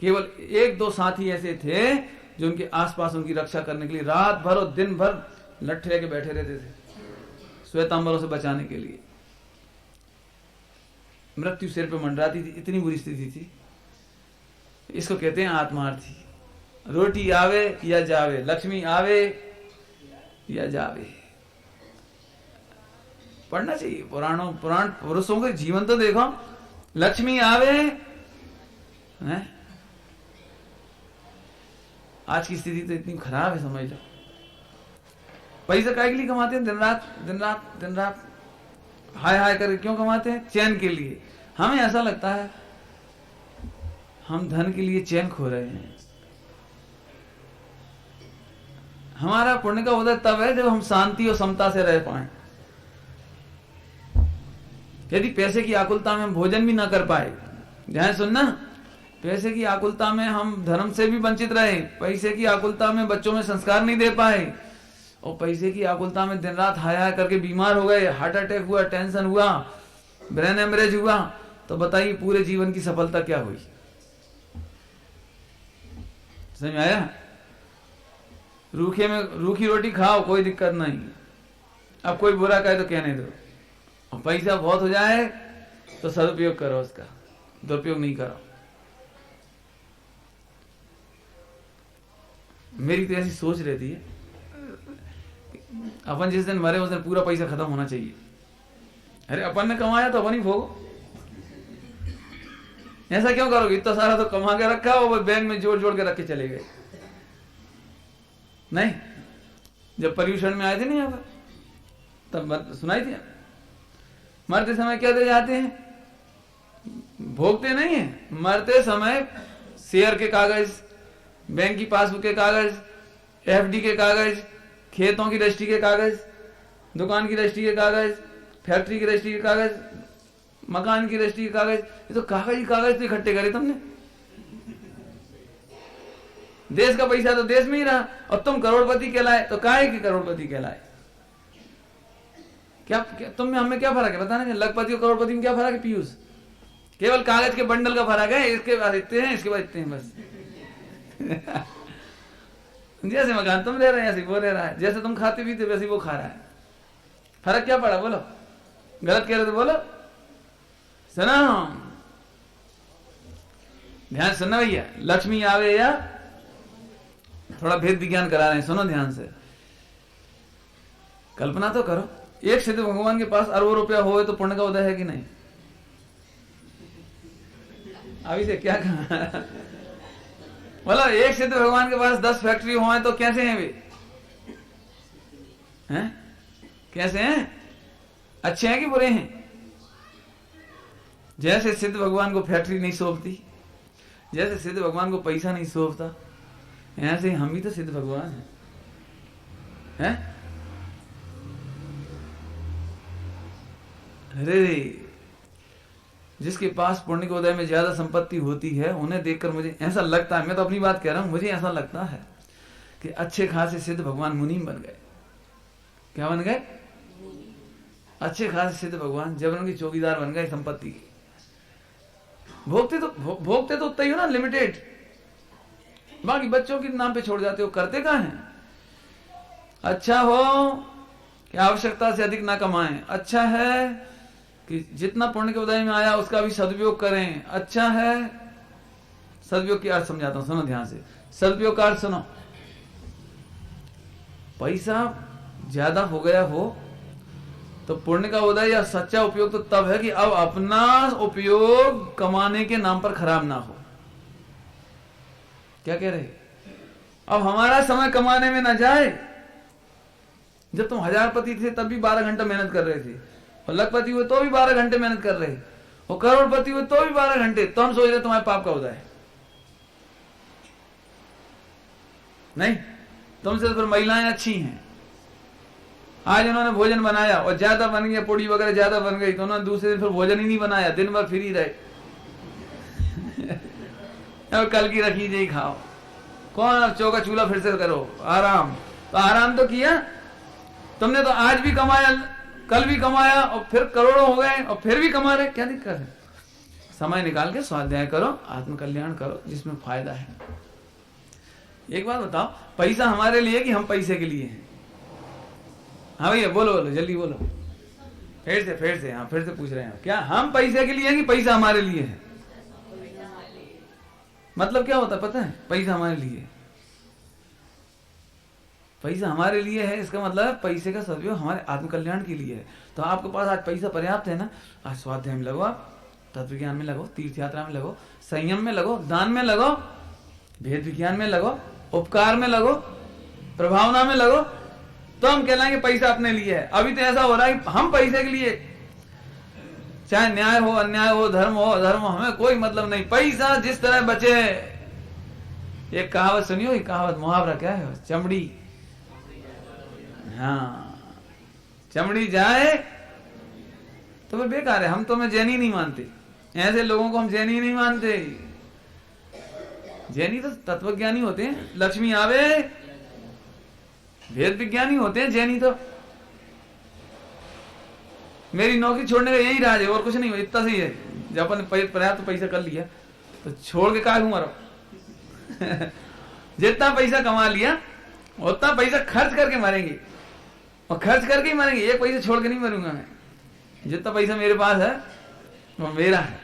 केवल 1-2 साथी ऐसे थे जो उनके आसपास उनकी रक्षा करने के लिए रात भर और दिन भर लट्ठे लेके बैठे रहते थे, श्वेतांबरों से बचाने के लिए। मृत्यु सिर पे मंडराती थी, इतनी बुरी स्थिति थी। इसको कहते हैं आत्मार्थी। रोटी आवे या जावे, लक्ष्मी आवे या जावे। पढ़ना चाहिए पुराण पुरुषों के जीवन तो देखो। लक्ष्मी आवे है? आज की स्थिति तो इतनी खराब है, समझ लो। पैसा काय के लिए कमाते हैं? दिन रात हाय हाय करके क्यों कमाते हैं? चैन के लिए। हमें ऐसा लगता है हम धन के लिए चैन खो रहे हैं। हमारा पुण्य का उदय तब है जब हम शांति और समता से रह पाए। यदि पैसे की आकुलता में हम भोजन भी ना कर पाए, ध्यान सुनना, पैसे की आकुलता में हम धर्म से भी वंचित रहे, पैसे की आकुलता में बच्चों में संस्कार नहीं दे पाए, और पैसे की आकुलता में दिन रात हाय हाय करके बीमार हो गए, हार्ट अटैक हुआ, टेंशन हुआ, ब्रेन हेमरेज हुआ, तो बताइए पूरे जीवन की सफलता क्या हुई? समझ में आया? रूखी रोटी खाओ, कोई दिक्कत नहीं। अब कोई बुरा कहे तो कहने दो। और पैसा बहुत हो जाए तो सदुपयोग करो उसका, दुरुपयोग नहीं करो। मेरी तो ऐसी सोच रहती है, अपन जिस दिन मरे उस दिन पूरा पैसा खत्म होना चाहिए। अरे अपन ने कमाया तो अपन ही भोगो। ऐसा क्यों करोगे? इतना सारा तो कमा के रखा, वो बैंक में जोड़ जोड़ के रख के चले गए। नहीं, जब पर्यूषण में आए थे नहीं यहाँ पर, तब सुनाई थी। मरते समय क्या दे जाते हैं? भोगते नहीं है। मरते समय शेयर के कागज, बैंक की पासबुक के कागज, एफडी के कागज, खेतों की रजिस्ट्री के कागज, दुकान की रजिस्ट्री के कागज, फैक्ट्री की रजिस्ट्री के कागज, मकान की रजिस्ट्री के कागज, ये तो कागज ही कागज तो इकट्ठे करे तुमने। देश का पैसा तो देश में ही रहा, और तुम करोड़पति कहलाए तो काहे की करोड़पति कहलाए? क्या तुम में हमें क्या फर्क है? बताना कि लखपति और करोड़पति में क्या फर्क है? पीयूष, केवल कागज के बंडल का फर्क है। इसके बाद इतने हैं, इसके बाद इतने हैं, बस। जैसे मकान तुम रह रहे हैं, ऐसे वो रह रहा है। जैसे तुम खाते पीते वैसे वो खा रहा है। फर्क क्या पड़ा? बोलो, गलत कह रहे तो बोलो। सुनो, ध्यान सुनना भैया। लक्ष्मी आवे या, थोड़ा भेद विज्ञान करा रहे हैं, सुनो ध्यान से। कल्पना तो करो, एक सिद्ध भगवान के पास अरबों रुपया हो तो पुण्य का उदय है कि नहीं? अभी से क्या कहा? बोलो, एक सिद्ध भगवान के पास 10 फैक्ट्री हो तो कैसे हैं वे? हैं? कैसे हैं? अच्छे हैं कि बुरे हैं? जैसे सिद्ध भगवान को फैक्ट्री नहीं सौंपती, जैसे सिद्ध भगवान को पैसा नहीं सौंपता, ऐसे हम भी तो सिद्ध भगवान हैं। अरे जिसके पास पुण्य के उदय में ज्यादा संपत्ति होती है, उन्हें देखकर मुझे ऐसा लगता है, मैं तो अपनी बात कह रहा हूं, मुझे ऐसा लगता है कि अच्छे खासे सिद्ध भगवान मुनीम बन गए। क्या बन गए? अच्छे खासे सिद्ध भगवान जबरन की चौकीदार बन गए संपत्ति की। भोगते तो उतना ही हो ना, लिमिटेड। बाकी बच्चों के नाम पे छोड़ जाते हो, करते कहाँ हैं? अच्छा हो कि आवश्यकता से अधिक ना कमाएं। अच्छा है कि जितना पुण्य के उदय में आया उसका भी सदुपयोग करें। अच्छा है, सदुपयोग की अर्थ समझाता हूं, सुनो ध्यान से। सदुपयोग का अर्थ सुनो। पैसा ज्यादा हो गया हो तो पुण्य का उदय या सच्चा उपयोग तो तब है कि अब अपना उपयोग कमाने के नाम पर खराब ना हो। क्या कह रहे? अब हमारा समय कमाने में ना जाए। जब तुम 1000पति थे तब भी 12 घंटा मेहनत कर रहे थे, और लखपति हुए तो भी 12 घंटे मेहनत कर रहे, वो करोड़पति हुए तो भी 12 घंटे, तो हम सोच रहे तुम्हारे पाप का उदय है। नहीं, तुमसे तो फिर महिलाएं अच्छी हैं। आज उन्होंने भोजन बनाया और ज्यादा बन गया, पूड़ी वगैरह ज्यादा बन गई, तो उन्होंने दूसरे दिन फिर भोजन ही नहीं बनाया, दिन भर फ्री रहे। और कल की रखी जी खाओ। कौन अब चौका चूल्हा फिर से करो, आराम। तो आराम तो किया तुमने, तो आज भी कमाया, कल भी कमाया, और फिर करोड़ों हो गए, और फिर भी कमा रहे, क्या दिक्कत है? समय निकाल के स्वाध्याय करो, आत्मकल्याण करो, जिसमें फायदा है। एक बात बताओ, पैसा हमारे लिए कि हम पैसे के लिए हैं? हाँ भैया बोलो बोलो, जल्दी बोलो, फिर से हाँ, फिर से पूछ रहे हैं, क्या हम पैसे के लिए हैं कि पैसा हमारे लिए है? मतलब क्या होता है पता है? पैसा हमारे लिए, पैसा हमारे लिए है, इसका मतलब है पैसे का सदुपयोग हमारे आत्मकल्याण के लिए है। तो आपके पास आज पैसा पर्याप्त है ना, आज स्वाध्याय में लगो, आप तत्व ज्ञान में लगो, तीर्थ यात्रा में लगो, संयम में लगो, दान में लगो, भेद विज्ञान में लगो, उपकार में लगो, प्रभावना में लगो, तो हम कहलाएंगे पैसा अपने लिए है। अभी तो ऐसा हो रहा है कि हम पैसे के लिए, चाहे न्याय हो, अन्याय हो, धर्म हो, अधर्म हो, हमें कोई मतलब नहीं, पैसा जिस तरह बचे। एक कहावत सुनियो, एक कहावत मुहावरा क्या है, चमड़ी, हाँ, चमड़ी जाए तो फिर बेकार है। हम तो मैं जैनी नहीं मानते, ऐसे लोगों को हम जैनी नहीं मानते। जैनी तो तत्वज्ञानी होते हैं, लक्ष्मी आवे, वेद विज्ञानी होते हैं जैनी। तो मेरी नौकरी छोड़ने का यही राज है, और कुछ नहीं हो, इतना सही है। जब अपन पर्याप्त तो पैसा कर लिया तो छोड़ के काय हूं मारो। जितना पैसा कमा लिया उतना पैसा खर्च करके मरेंगे, और खर्च करके ही मरेंगे, एक पैसा छोड़ के नहीं मरूंगा मैं। जितना पैसा मेरे पास है वो मेरा है,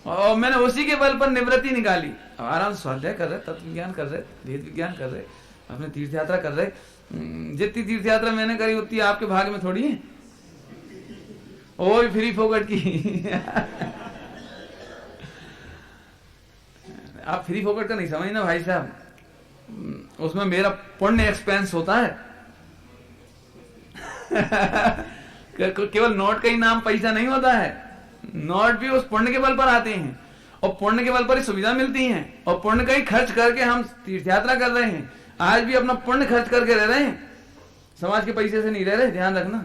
और मैंने उसी के बल पर निवृत्ति निकाली। अब आराम से स्वाध्याय कर रहे, तत्व ज्ञान कर रहे, वेद विज्ञान कर रहे, अपने तीर्थ यात्रा कर रहे। जितनी तीर्थ यात्रा मैंने करी उतनी आपके भाग्य में थोड़ी है, वो भी फ्री फोकट की। आप फ्री फोकट का नहीं समझना भाई साहब, उसमें मेरा पुण्य एक्सपेंस होता है। केवल नोट का ही नाम पैसा नहीं होता है, नोट भी उस पुण्य के बल पर आते हैं, और पुण्य के बल पर ही सुविधा मिलती है, और पुण्य का ही खर्च करके हम तीर्थ यात्रा कर रहे हैं। आज भी अपना पुण्य खर्च करके रह रहे हैं, समाज के पैसे से नहीं रह रहे, ध्यान रखना।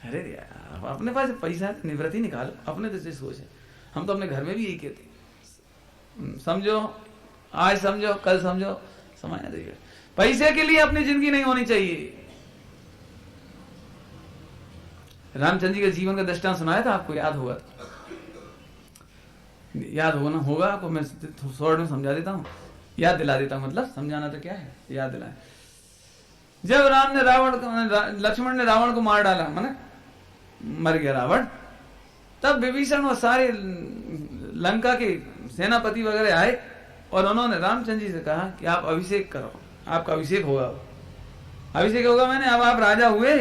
अरे यार, अपने पास पैसा है, निवृत्ति निकालो, अपने तो सोच है। हम तो अपने घर में भी यही कहते हैं, समझो, आज समझो, कल समझो, समझ देखिए, पैसे के लिए अपनी जिंदगी नहीं होनी चाहिए। रामचंद्र जी के जीवन का दृष्टांत सुनाया था, आपको याद होगा, याद होगा आपको। मैं शॉर्ट में समझा देता हूँ, याद दिला देता हूँ, मतलब समझाना तो क्या है, याद दिलाए। जब लक्ष्मण ने रावण को मार डाला, माने मर गया रावण, तब विभीषण और सारे लंका के सेनापति वगैरह आए, और उन्होंने रामचंद्र जी से कहा कि आप अभिषेक करो, आपका अभिषेक होगा। अभिषेक होगा मैंने, अब आप राजा हुए।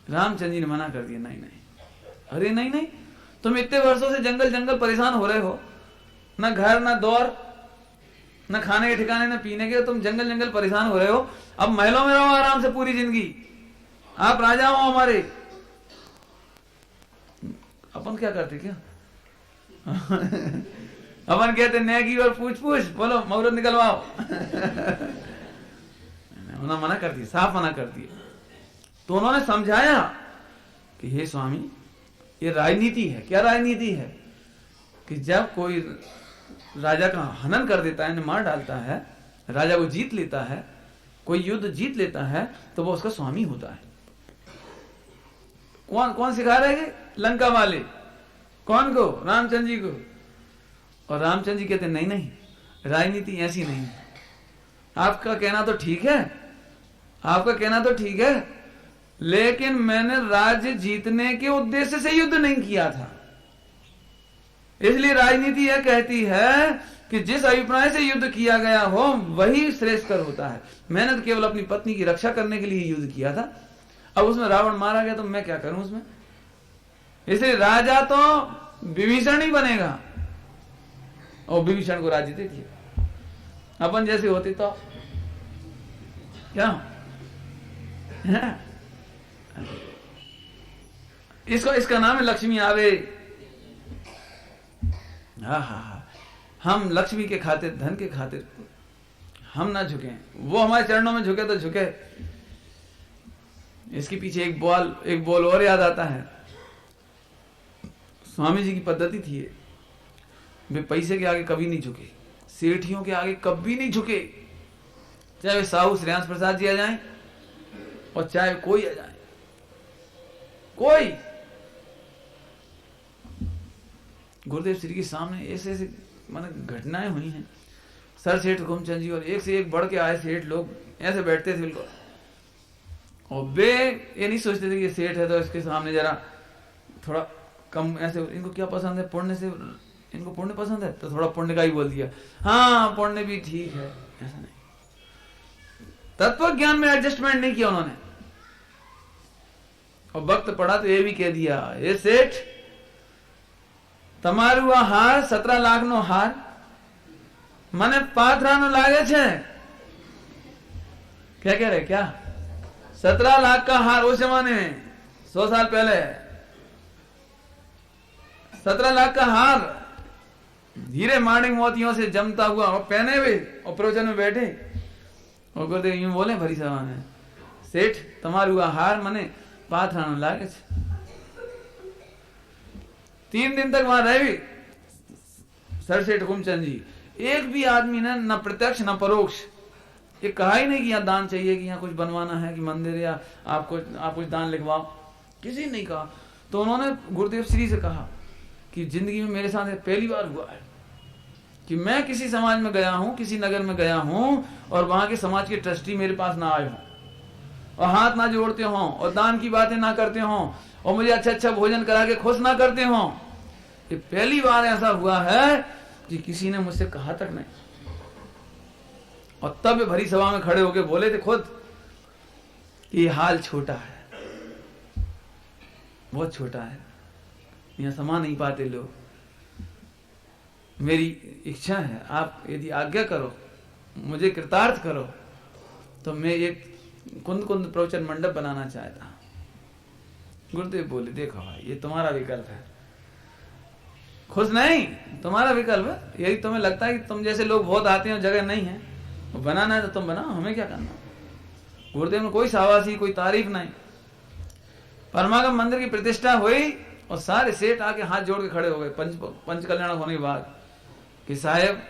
रामचंद्र जी ने मना कर दिया, नहीं नहीं, अरे नहीं नहीं, तुम इतने वर्षों से जंगल जंगल परेशान हो रहे हो, ना घर ना दौर, ना खाने के ठिकाने, ना पीने के, तुम जंगल जंगल परेशान हो रहे हो, अब महलों में रहो आराम से पूरी जिंदगी, आप राजा हो हमारे। अपन क्या करते, क्या अपन कहते नेगी और पूछ पूछ, बोलो मुहूर्त निकलवाओ। उन्होंने मना कर दिया, साफ मना कर दिया। तो उन्होंने समझाया कि हे स्वामी, ये राजनीति है। क्या राजनीति है? कि जब कोई राजा का हनन कर देता है, मार डालता है, राजा को जीत लेता है, कोई युद्ध जीत लेता है, तो वो उसका स्वामी होता है। कौन कौन सिखा रहे हैं? लंका वाले। कौन को? रामचंद्र जी को। और रामचंद्र जी कहते नहीं नहीं, राजनीति ऐसी नहीं है। आपका कहना तो ठीक है, आपका कहना तो ठीक है, लेकिन मैंने राज्य जीतने के उद्देश्य से युद्ध नहीं किया था। इसलिए राजनीति यह कहती है कि जिस अभिप्राय से युद्ध किया गया हो वही श्रेष्ठकर होता है। मैंने तो केवल अपनी पत्नी की रक्षा करने के लिए युद्ध किया था। अब उसमें रावण मारा गया तो मैं क्या करूं उसमें? इसलिए राजा तो विभीषण ही बनेगा, और विभीषण को राज्य दे दिया। अपन जैसे होते तो क्या इसका नाम है लक्ष्मी आवे। हाँ हाँ हाँ, हम लक्ष्मी के खातिर, धन के खातिर हम ना झुके, वो हमारे चरणों में झुके तो झुके। इसके पीछे एक बोल और याद आता है। स्वामी जी की पद्धति थी, वे पैसे के आगे कभी नहीं झुके, सेठियों के आगे कभी नहीं झुके, चाहे वे साहू श्रेयांश प्रसाद जी आ जाएं और चाहे कोई आ जाए, कोई। गुरुदेव श्री के सामने ऐसे ऐसे मतलब घटनाएं हुई हैं। सर सेठ हुकुमचंद जी और एक से एक बढ़ के आए सेठ लोग ऐसे बैठते थे बिल्कुल, और वे ये नहीं सोचते थे कि सेठ है तो इसके सामने जरा थोड़ा कम ऐसे, इनको क्या पसंद है, पुण्य से, इनको पुण्य पसंद है तो थोड़ा पुण्य का ही बोल दिया, हाँ पुण्य भी ठीक है, ऐसा नहीं। तत्व ज्ञान में एडजस्टमेंट नहीं किया उन्होंने, और वक्त पड़ा तो ये भी कह दिया, ये सेठ તમારું આ હાર 17 લાખનો હાર મને પાથરાનો લાગે છે। क्या कह रहे, क्या 17 लाख का हार उस जमाने में 100 साल पहले 17 लाख का हार हीरे माणिक मोतियों से जमता हुआ और पहने हुए और प्रवचन में बैठे, और गुरुदेव यूं बोले भरी सभा में, सेठ તમારું આ हार મને પાથરાનો લાગે છે। 3 दिन तक वहां रहे सर सेठ हुकुमचंद जी, एक भी आदमी ने न प्रत्यक्ष न परोक्ष ये कहा ही नहीं कि यहाँ दान चाहिए, कि यहाँ कुछ बनवाना है, कि मंदिर या आप कुछ दान लिखवाओ, किसी ने नहीं कहा। तो उन्होंने गुरुदेव श्री से कहा कि जिंदगी में मेरे साथ पहली बार हुआ है कि मैं किसी समाज में गया हूं, किसी नगर में गया हूं, और वहां के समाज के ट्रस्टी मेरे पास ना आए हों और हाथ ना जोड़ते हों और दान की बातें ना करते हों और मुझे अच्छा अच्छा भोजन करा के खुश ना करते हों। ये पहली बार ऐसा हुआ है कि किसी ने मुझसे कहा तक नहीं। और तब भरी सभा में खड़े होकर बोले थे खुद कि ये हाल छोटा है, बहुत छोटा है, यहां समा नहीं पाते लोग। मेरी इच्छा है, आप यदि आज्ञा करो, मुझे कृतार्थ करो, तो मैं एक कुंद कुंद प्रवचन मंडप बनाना चाहता। गुरुदेव बोले देखो भाई ये तुम्हारा विकल्प है, खुश नहीं, तुम्हारा विकल्प है। यदि तुम्हें लगता है कि तुम जैसे लोग बहुत आते हैं और जगह नहीं है, तो बनाना है तो तुम बनाओ, हमें क्या करना। गुरुदेव में कोई शाबाशी कोई तारीफ नहीं। परमागम मंदिर की प्रतिष्ठा हुई और सारे सेठ आके हाथ जोड़ के खड़े हो गए पंच कल्याण होने के बाद कि साहेब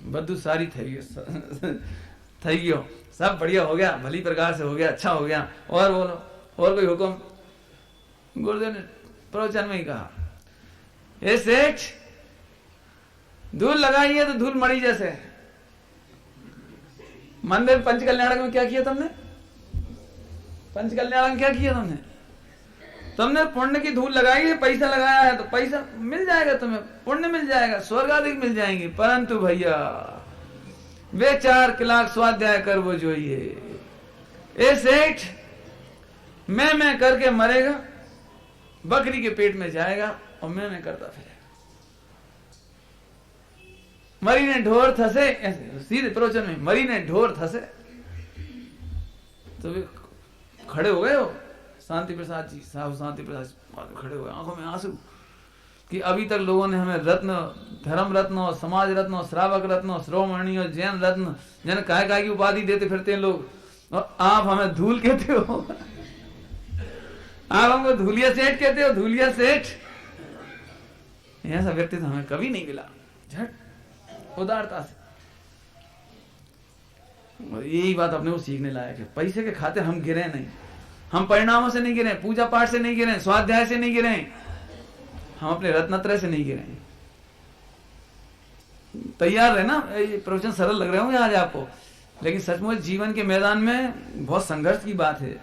बद्दू सारी थई गयो, सब बढ़िया हो गया, भली प्रकार से हो गया, अच्छा हो गया, और बोलो और कोई हुक्म। गुरुदेव ने प्रवचन में ही कहा, ये सेठ धूल लगाई है तो धूल मड़ी जैसे। मंदिर पंच कल्याणक में क्या किया तुमने, पंच कल्याणक में क्या किया तुमने, तुमने पुण्य की धूल लगाई है, पैसा लगाया है तो पैसा मिल जाएगा, तुम्हें पुण्य मिल जाएगा, स्वर्ग आदि मिल जाएंगे, परंतु भैया वे 4 लाख स्वाध्याय कर वो जो ये सेठ मैं करके मरेगा, बकरी के पेट में जाएगा और मैं करता फिरेगा। मरी ने ढोर थसे, ऐसे सीधे प्रवचन में मरी ने ढोर थसे। तो वे खड़े हो गए हो शांति प्रसाद जी, साहब शांति प्रसाद खड़े हो गए, आंखों में आंसू कि अभी तक लोगों ने हमें रत्न, धर्म रत्न और समाज रत्न और श्रावक रत्न और श्रोमणी और जैन रत्न जन काय की उपाधि देते फिरते हैं लोग, और आप हमें धूल कहते हो, आप हमको धूलिया सेठ कहते हो, धूलिया सेठ। ऐसा व्यक्ति तो हमें कभी नहीं मिला, झट उदारता से। और यही बात अपने को सीखने लायक है। पैसे के खातिर हम गिरे नहीं, हम परिणामों से नहीं गिरे, पूजा पाठ से नहीं गिरे, स्वाध्याय से नहीं गिरे, हम अपने रत्नत्रय से नहीं गिरे। तैयार है ना, ये प्रवचन सरल लग रहे होंगे आज आपको, लेकिन सचमुच जीवन के मैदान में बहुत संघर्ष की बात है।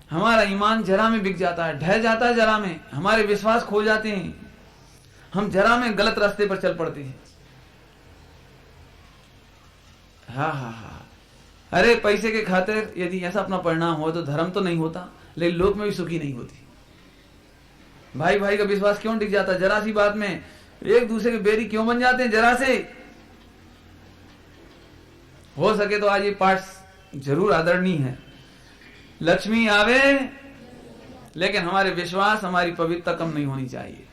हमारा ईमान जरा में बिक जाता है, ढह जाता है जरा में, हमारे विश्वास खो जाते हैं, हम जरा में गलत रास्ते पर चल पड़ते हैं। हाँ हाँ हाँ, अरे पैसे के खातिर यदि ऐसा अपना परिणाम हो तो धर्म तो नहीं होता, लेकिन लोक में भी सुखी नहीं होती। भाई भाई का विश्वास क्यों टिक जाता है, जरा सी बात में एक दूसरे के बेरी क्यों बन जाते हैं, जरा से। हो सके तो आज ये पाठ जरूर आदरणीय है। लक्ष्मी आवे लेकिन हमारे विश्वास, हमारी पवित्रता कम नहीं होनी चाहिए।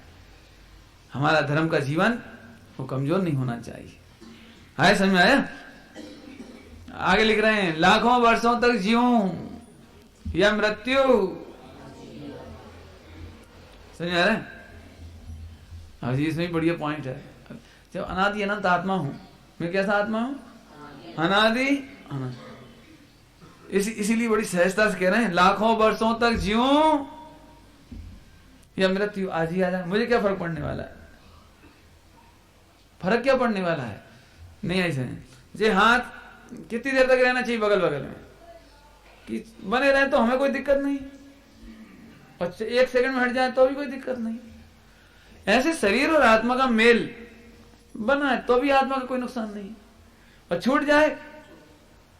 हमारा धर्म का जीवन वो कमजोर नहीं होना चाहिए। आए समझ में आया? आगे लिख रहे हैं, लाखों वर्षों तक जीऊं या मृत्यु। समझ आ रहा है? हाँ जी, इसमें बढ़िया पॉइंट है। जब अनादि अनंत आत्मा हूं, मैं कैसा आत्मा हूं? अनादि अनंत। इसीलिए बड़ी सहजता से कह रहे हैं, लाखों वर्षों तक जीऊं या मृत्यु आज ही आ जाए, मुझे क्या फर्क पड़ने वाला है? फर्क क्या पड़ने वाला है? नहीं ऐसे जे हाथ कितनी देर तक रहना चाहिए बगल बगल में कि बने रहे तो हमें कोई दिक्कत नहीं, और 1 सेकंड में हट जाए तो भी कोई दिक्कत नहीं। ऐसे शरीर और आत्मा का मेल बना है तो भी आत्मा का कोई नुकसान नहीं, और छूट जाए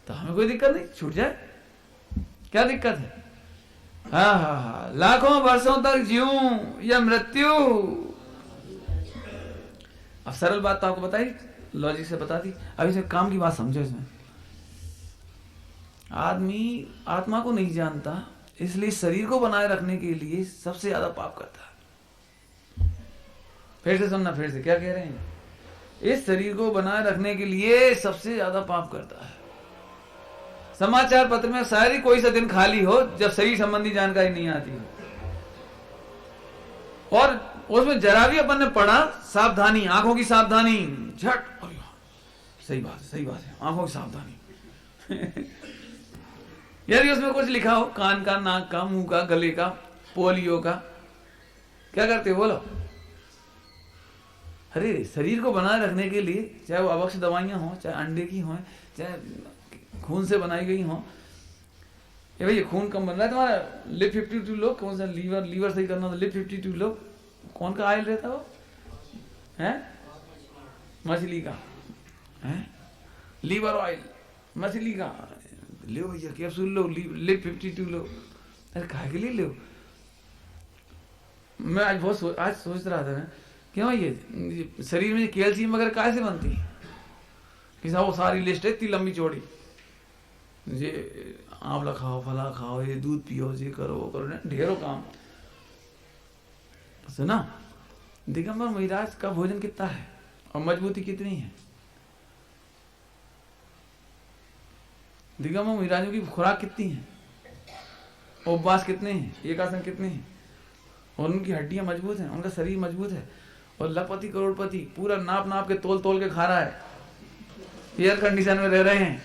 तो हमें कोई दिक्कत नहीं, छूट जाए क्या दिक्कत है? हाँ हाँ हाँ, लाखों वर्षों तक जीऊं या मृत्यु। अब सरल बात तो आपको बताई, लॉजिक से बता दी। अब इसे काम की बात समझो। इसमें आदमी आत्मा को नहीं जानता, इसलिए शरीर को बनाए रखने के लिए सबसे ज्यादा पाप करता है। फिर से सुनना, फिर से क्या कह रहे हैं? इस शरीर को बनाए रखने के लिए सबसे ज्यादा पाप करता है। समाचार पत्र में सारी कोई सा दिन खाली हो जब शरीर संबंधी जानकारी नहीं आती हो, और उसमें जरा भी अपन ने पढ़ा सावधानी, आंखों की सावधानी, झट, सही बात है, सही बात है, आंखों की सावधानी। यदि उसमें कुछ लिखा हो कान का, नाक का, मुंह का, गले का, पोलियो का, क्या करते हो बोलो? अरे शरीर को बनाए रखने के लिए चाहे वो अवक्ष दवाइयां हो, चाहे अंडे की हो, चाहे खून से बनाई गई हो। ये भाई खून कम बन रहा है तुम्हारा, लिप 52 लो। कौन सा लीवर सही करना था, लिप 52 लो। कौन का ऑयल रहता वो है? मछली का है, लीवर ऑयल मछली का। लो भैया कैप्सूल लो, लिप 52 लो। अरे काहे के लिए लो? मैं आज आज सोच रहा था क्यों ये शरीर में कैल्शियम वगैरह काहे से बनती है? किसा वो सारी लिस्ट है इतनी लंबी चौड़ी, ये आंवला खाओ, फला खाओ, ये दूध पियो, ये करो, वो करो, ढेरों काम। सुना दिगंबर महाराज का भोजन कितना है और मजबूती कितनी है? दिगंबर महाराजों की खुराक कितनी है, उपवास कितने हैं, एक आसन कितने हैं, और उनकी हड्डियां मजबूत हैं, उनका शरीर मजबूत है। और लखपति करोड़पति पूरा नाप नाप के तोल तोल के खा रहा है, एयर कंडीशन में रह रहे हैं।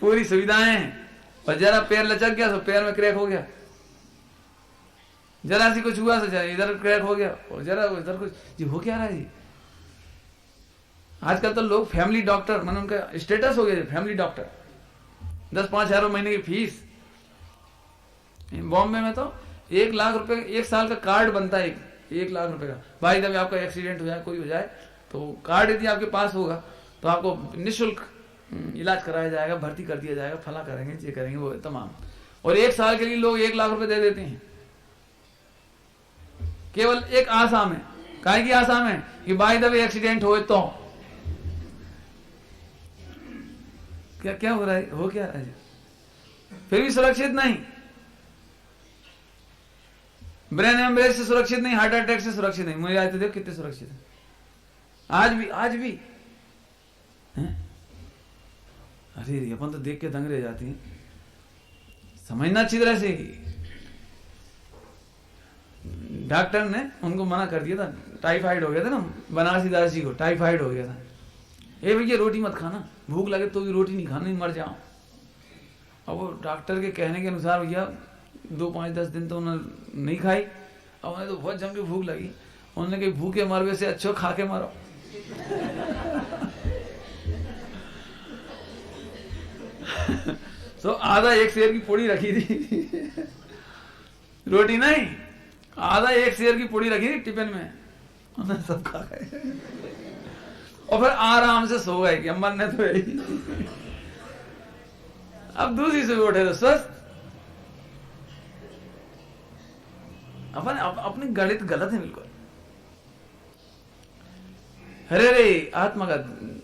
पूरी सुविधाएं हैं, और जरा पैर लचक गया तो पैर में क्रैक हो गया, जरा सी कुछ हुआ तो जरा इधर क्रैक हो गया, और जरा इधर कुछ। जी हो क्या रहा है जी? आजकल तो लोग फैमिली डॉक्टर, मैंने उनका स्टेटस हो गया फैमिली डॉक्टर। 10-5 हज़ार महीने की फीस। बॉम्बे में तो 1 लाख रुपए 1 साल का कार्ड बनता है, 1 लाख रुपए का। भाई जब आपका एक्सीडेंट हो जाए, कोई हो जाए, तो कार्ड यदि आपके पास होगा तो आपको निःशुल्क इलाज कराया जाएगा, भर्ती कर दिया जाएगा, फला करेंगे, ये करेंगे, वो तमाम। और 1 साल के लिए लोग 1 लाख रुपए दे देते हैं, केवल एक आशा में। काहे की आशा में? कि भाई जब एक्सीडेंट हो तो क्या क्या हो रहा है, हो क्या रहा है? फिर भी सुरक्षित नहीं, ब्रेन एम्ब्रेस से सुरक्षित नहीं, हार्ट अटैक से सुरक्षित नहीं। मुझे आज तो देखो कितने सुरक्षित है आज भी हैं? अरे अपन तो देख के दंग रह जाती है। समझना अच्छी तरह से। डॉक्टर ने उनको मना कर दिया था, टाइफाइड हो गया था ना, बनारसी दास जी को टाइफाइड हो गया था। ए भैया रोटी मत खाना, भूख लगे तो भी रोटी नहीं खाना, नहीं मर जाओ। अब वो डॉक्टर के कहने के अनुसार भैया 2, 5, 10 दिन तो उन्होंने नहीं खाई। अब उन्हें तो बहुत जम के भूख लगी। उन्होंने कही भूखे मरवे से अच्छो खा के मारो। तो आधा 1 शेर की पूड़ी रखी थी, रोटी नहीं, आधा 1 शेर की पूड़ी रखी थी टिफिन में, उन्होंने सब खा गए। और फिर आराम से सो गए कि अम्मा ने तो यही। अब दूसरी से उठे तो स्वस्थ। अपन अपनी गणित गलत है बिल्कुल। अरे रे आत्मा का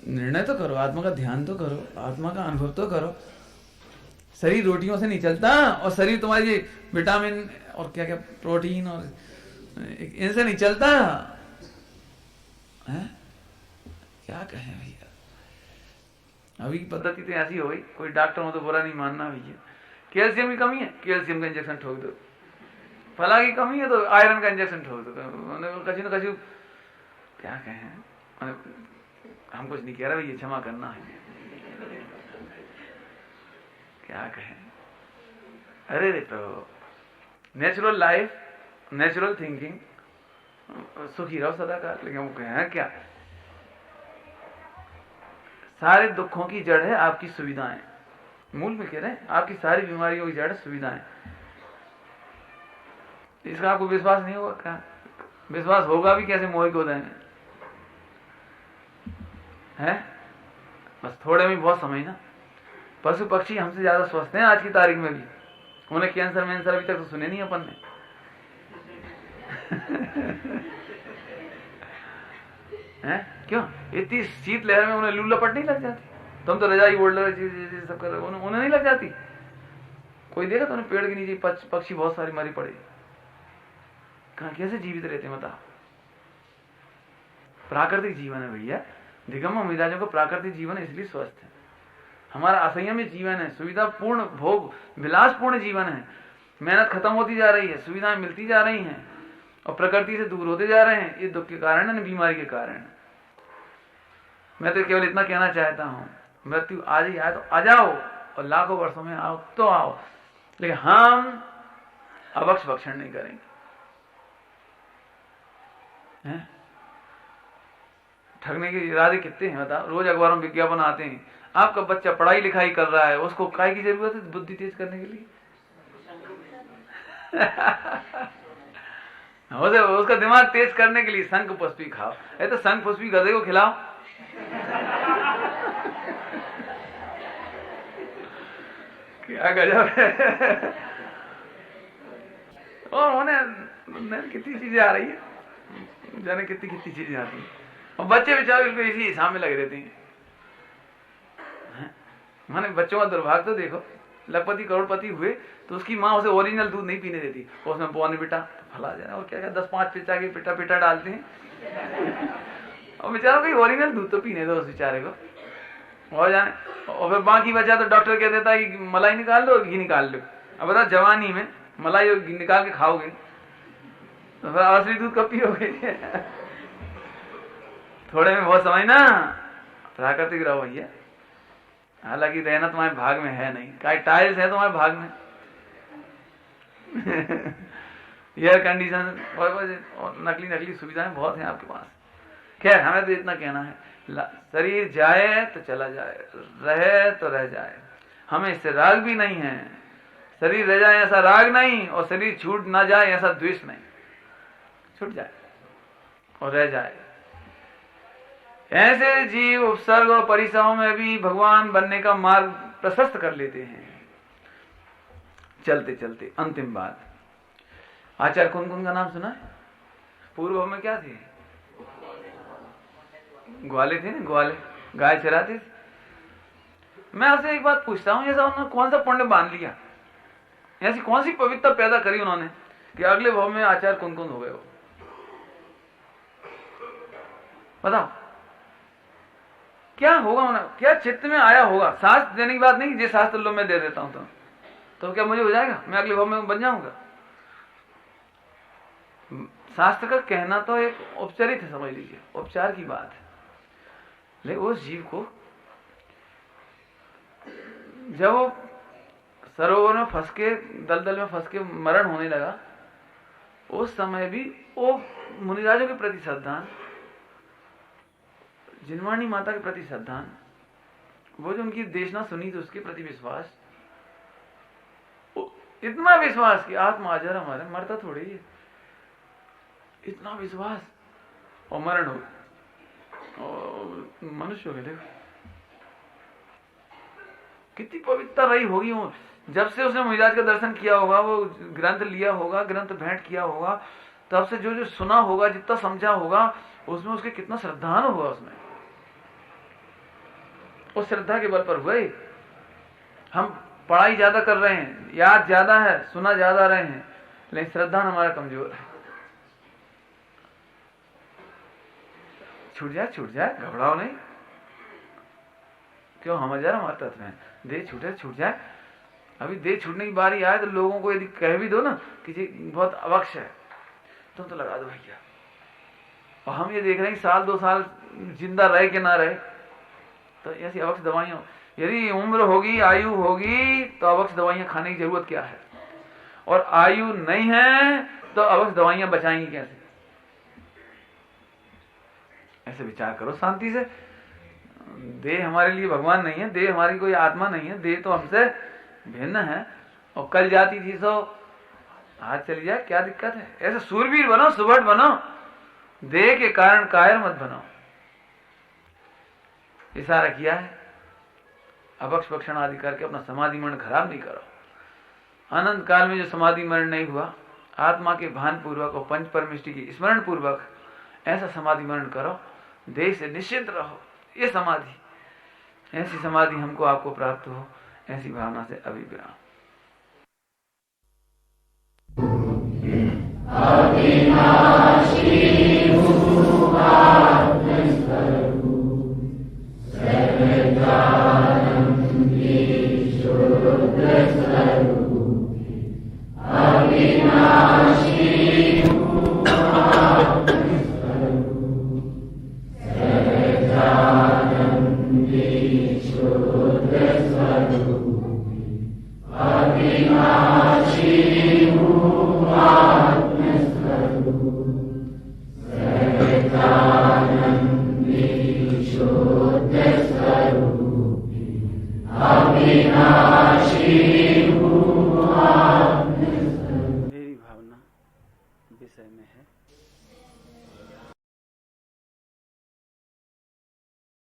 निर्णय तो करो, आत्मा का ध्यान तो करो, आत्मा का अनुभव तो करो। शरीर रोटियों से नहीं चलता, और शरीर तुम्हारी विटामिन और क्या क्या प्रोटीन और इनसे नहीं चलता है? क्या कहें भैया, अभी की पद्धति तो ऐसी हो गई, कोई डॉक्टर हो तो बुरा नहीं मानना भैया। कैल्शियम की कमी है, कैल्शियम का इंजेक्शन ठोक दो, फला की कमी है तो आयरन का इंजेक्शन ठोक दो, कछु न कछु। क्या कहें, हम कुछ नहीं कह रहे भैया, क्षमा करना है, क्या कहें। अरे तो नेचुरल लाइफ, नेचुरल थिंकिंग, सुखी रहो सदा काल। लेकिन वो कहें क्या, सारे दुखों की जड़ है आपकी सुविधाएं। मूल में कह रहे हैं आपकी सारी बीमारियों की जड़ सुविधाएं। इसका आपको विश्वास नहीं होगा क्या? विश्वास होगा भी कैसे मोह के उदय में है? बस थोड़े में बहुत समय ना। पशु पक्षी हमसे ज्यादा स्वस्थ हैं आज की तारीख में भी, उन्हें कैंसर मैंसर अभी तक तो सुने नहीं अपन ने। हैं? क्यों? इतनी शीत लहर में उन्हें लू लपट नहीं लग जाती? तुम तो रजाई ओढ़ रहे सब कर रहे, उन्हें नहीं लग जाती? कोई देखा तो उन्हें पेड़ के नीचे पक्षी बहुत सारी मरी पड़े, कहा कैसे जीवित रहते बताओ? प्राकृतिक जीवन है भैया, निगम मिजाजों का प्राकृतिक जीवन इसलिए स्वस्थ है। हमारा असंयमी जीवन है, सुविधापूर्ण भोग विलासपूर्ण जीवन है। मेहनत खत्म होती जा रही है, सुविधाएं मिलती जा रही हैं और प्रकृति से दूर होते जा रहे हैं। ये दुख के कारण है, बीमारी के कारण है। मैं तो केवल इतना कहना चाहता हूं, मृत्यु आज ही आए तो आ जाओ, और लाखों वर्षों में आओ तो आओ, लेकिन हम अवक्ष भक्षण नहीं करेंगे। ठगने के इरादे कितने हैं बताओ? रोज अखबारों में विज्ञापन आते हैं, आपका बच्चा पढ़ाई लिखाई कर रहा है, उसको काय की जरूरत है बुद्धि तेज करने के लिए? उसका दिमाग तेज करने के लिए शंख पुष्पी खाओ। तो शंख पुष्पी गधे को खिलाओ। क्या गजब है। और उन्हें कितनी चीजें आ रही है, जाने कितनी चीजें आती हैं, और बच्चे बेचारे बिल्कुल इसी हिसाब में लगे रहते हैं। माने बच्चों का दुर्भाग्य तो देखो, लखपति करोड़पति हुए तो उसकी माँ उसे ओरिजिनल दूध नहीं पीने देती, उसमें बॉर्नविटा फला जाए और क्या 10-5 पिता के पिटा डालते हैं, और बेचारों को ओरिजिनल दूध तो पीने दो उस बेचारे को, और जाने। और फिर बाकी बचा तो डॉक्टर कह देता है कि मलाई निकाल लो और घी निकाल लो। अब बताओ जवानी में मलाई और घी निकाल के खाओगे तो फिर असली दूध कब पियोगे? थोड़े में बहुत समय ना, प्राकृतिक रहो भैया। हालांकि रहना तुम्हारे भाग में है नहीं, काय टाइल्स है तुम्हारे भाग में, एयर कंडीशन और नकली सुविधाएं बहुत हैं आपके पास। खैर हमें तो इतना कहना है, शरीर जाए तो चला जाए, रहे तो रह जाए, हमें इससे राग भी नहीं है। शरीर रह जाए ऐसा राग नहीं, और शरीर छूट ना जाए ऐसा द्वेष नहीं। छूट जाए और रह जाए। ऐसे जीव उपसर्ग और परिसरों में भी भगवान बनने का मार्ग प्रशस्त कर लेते हैं। चलते चलते अंतिम बात, आचार्य कुन का नाम सुना है? पूर्व में क्या थे? ग्वाले थे ना, ग्वाले गाय चराते थे। मैं आपसे एक बात पूछता हूं, जैसा उन्होंने कौन सा पुण्य बांध लिया, ऐसी कौन सी पवित्रता पैदा करी उन्होंने कि अगले भाव में आचार्य कुन हो गए हो? बताओ क्या होगा उन्हें, क्या चित्त में आया होगा? शास्त्र देने की बात नहीं, जिस शास्त्र लो मैं दे देता हूं तो क्या मुझे हो जाएगा, मैं अगले भाव में बन जाऊंगा? शास्त्र का कहना तो एक औपचारिक है, समझ लीजिए उपचार की बात है, लेकिन उस जीव को जब वो सरोवर में फंस के, दलदल में फंस के मरण होने लगा, उस समय भी वो मुनिराजों के प्रति श्रद्धा, जिनवाणी माता के प्रति श्रद्धा, वो जो उनकी देशना सुनी तो उसके प्रति विश्वास, इतना विश्वास कि आत्मा हाजर हमारे, मरता थोड़ी है, इतना विश्वास, और मरण हो मनुष्य हो गए। देखो कितनी पवित्रता रही होगी वो, जब से उसने मुनिराज का दर्शन किया होगा, वो ग्रंथ लिया होगा, ग्रंथ भेंट किया होगा, तब से जो जो सुना होगा, जितना समझा होगा, उसमें उसके कितना श्रद्धान होगा उसमें। उस श्रद्धा के बल पर हुए हम पढ़ाई ज्यादा कर रहे हैं, याद ज्यादा है, सुना ज्यादा रहे हैं, लेकिन श्रद्धा हमारा कमजोर है। छूट जाए, घबराओ नहीं। क्यों? हम हजार हमारे तत्व हैं, देह छूटे छूट जाए। अभी देह छूटने की बारी आए तो लोगों को यदि कह भी दो ना किसी बहुत अवक्ष है, तुम तो लगा दो भैया। और हम ये देख रहे हैं कि साल 2 साल जिंदा रहे कि ना रहे, तो ऐसी अवक्ष दवाइयां, यदि उम्र होगी, आयु होगी, तो अवक्ष दवाइयां खाने की जरूरत क्या है? और आयु नहीं है तो अवक्ष दवाइयां बचाएंगी कैसे? ऐसे विचार करो शांति से। देह हमारे लिए भगवान नहीं है, देह हमारी कोई आत्मा नहीं है, देह तो हमसे भिन्न है। और कल जाती थी सो आज चली जाए, क्या दिक्कत है? ऐसे सूरवीर बनो, सुभट बनो, देह के कारण कायर मत बनो। इशारा किया है, अभक्ष भक्षण आदि करके अपना समाधि मरण खराब नहीं करो। अनंत काल में जो समाधि मरण नहीं हुआ, आत्मा के भान पूर्वक और पंच परमिष्टि की स्मरण पूर्वक ऐसा समाधि मरण करो, देह से निश्चिंत रहो। ये समाधि, ऐसी समाधि हमको आपको प्राप्त हो, ऐसी भावना से अभिविराम। अविनाशी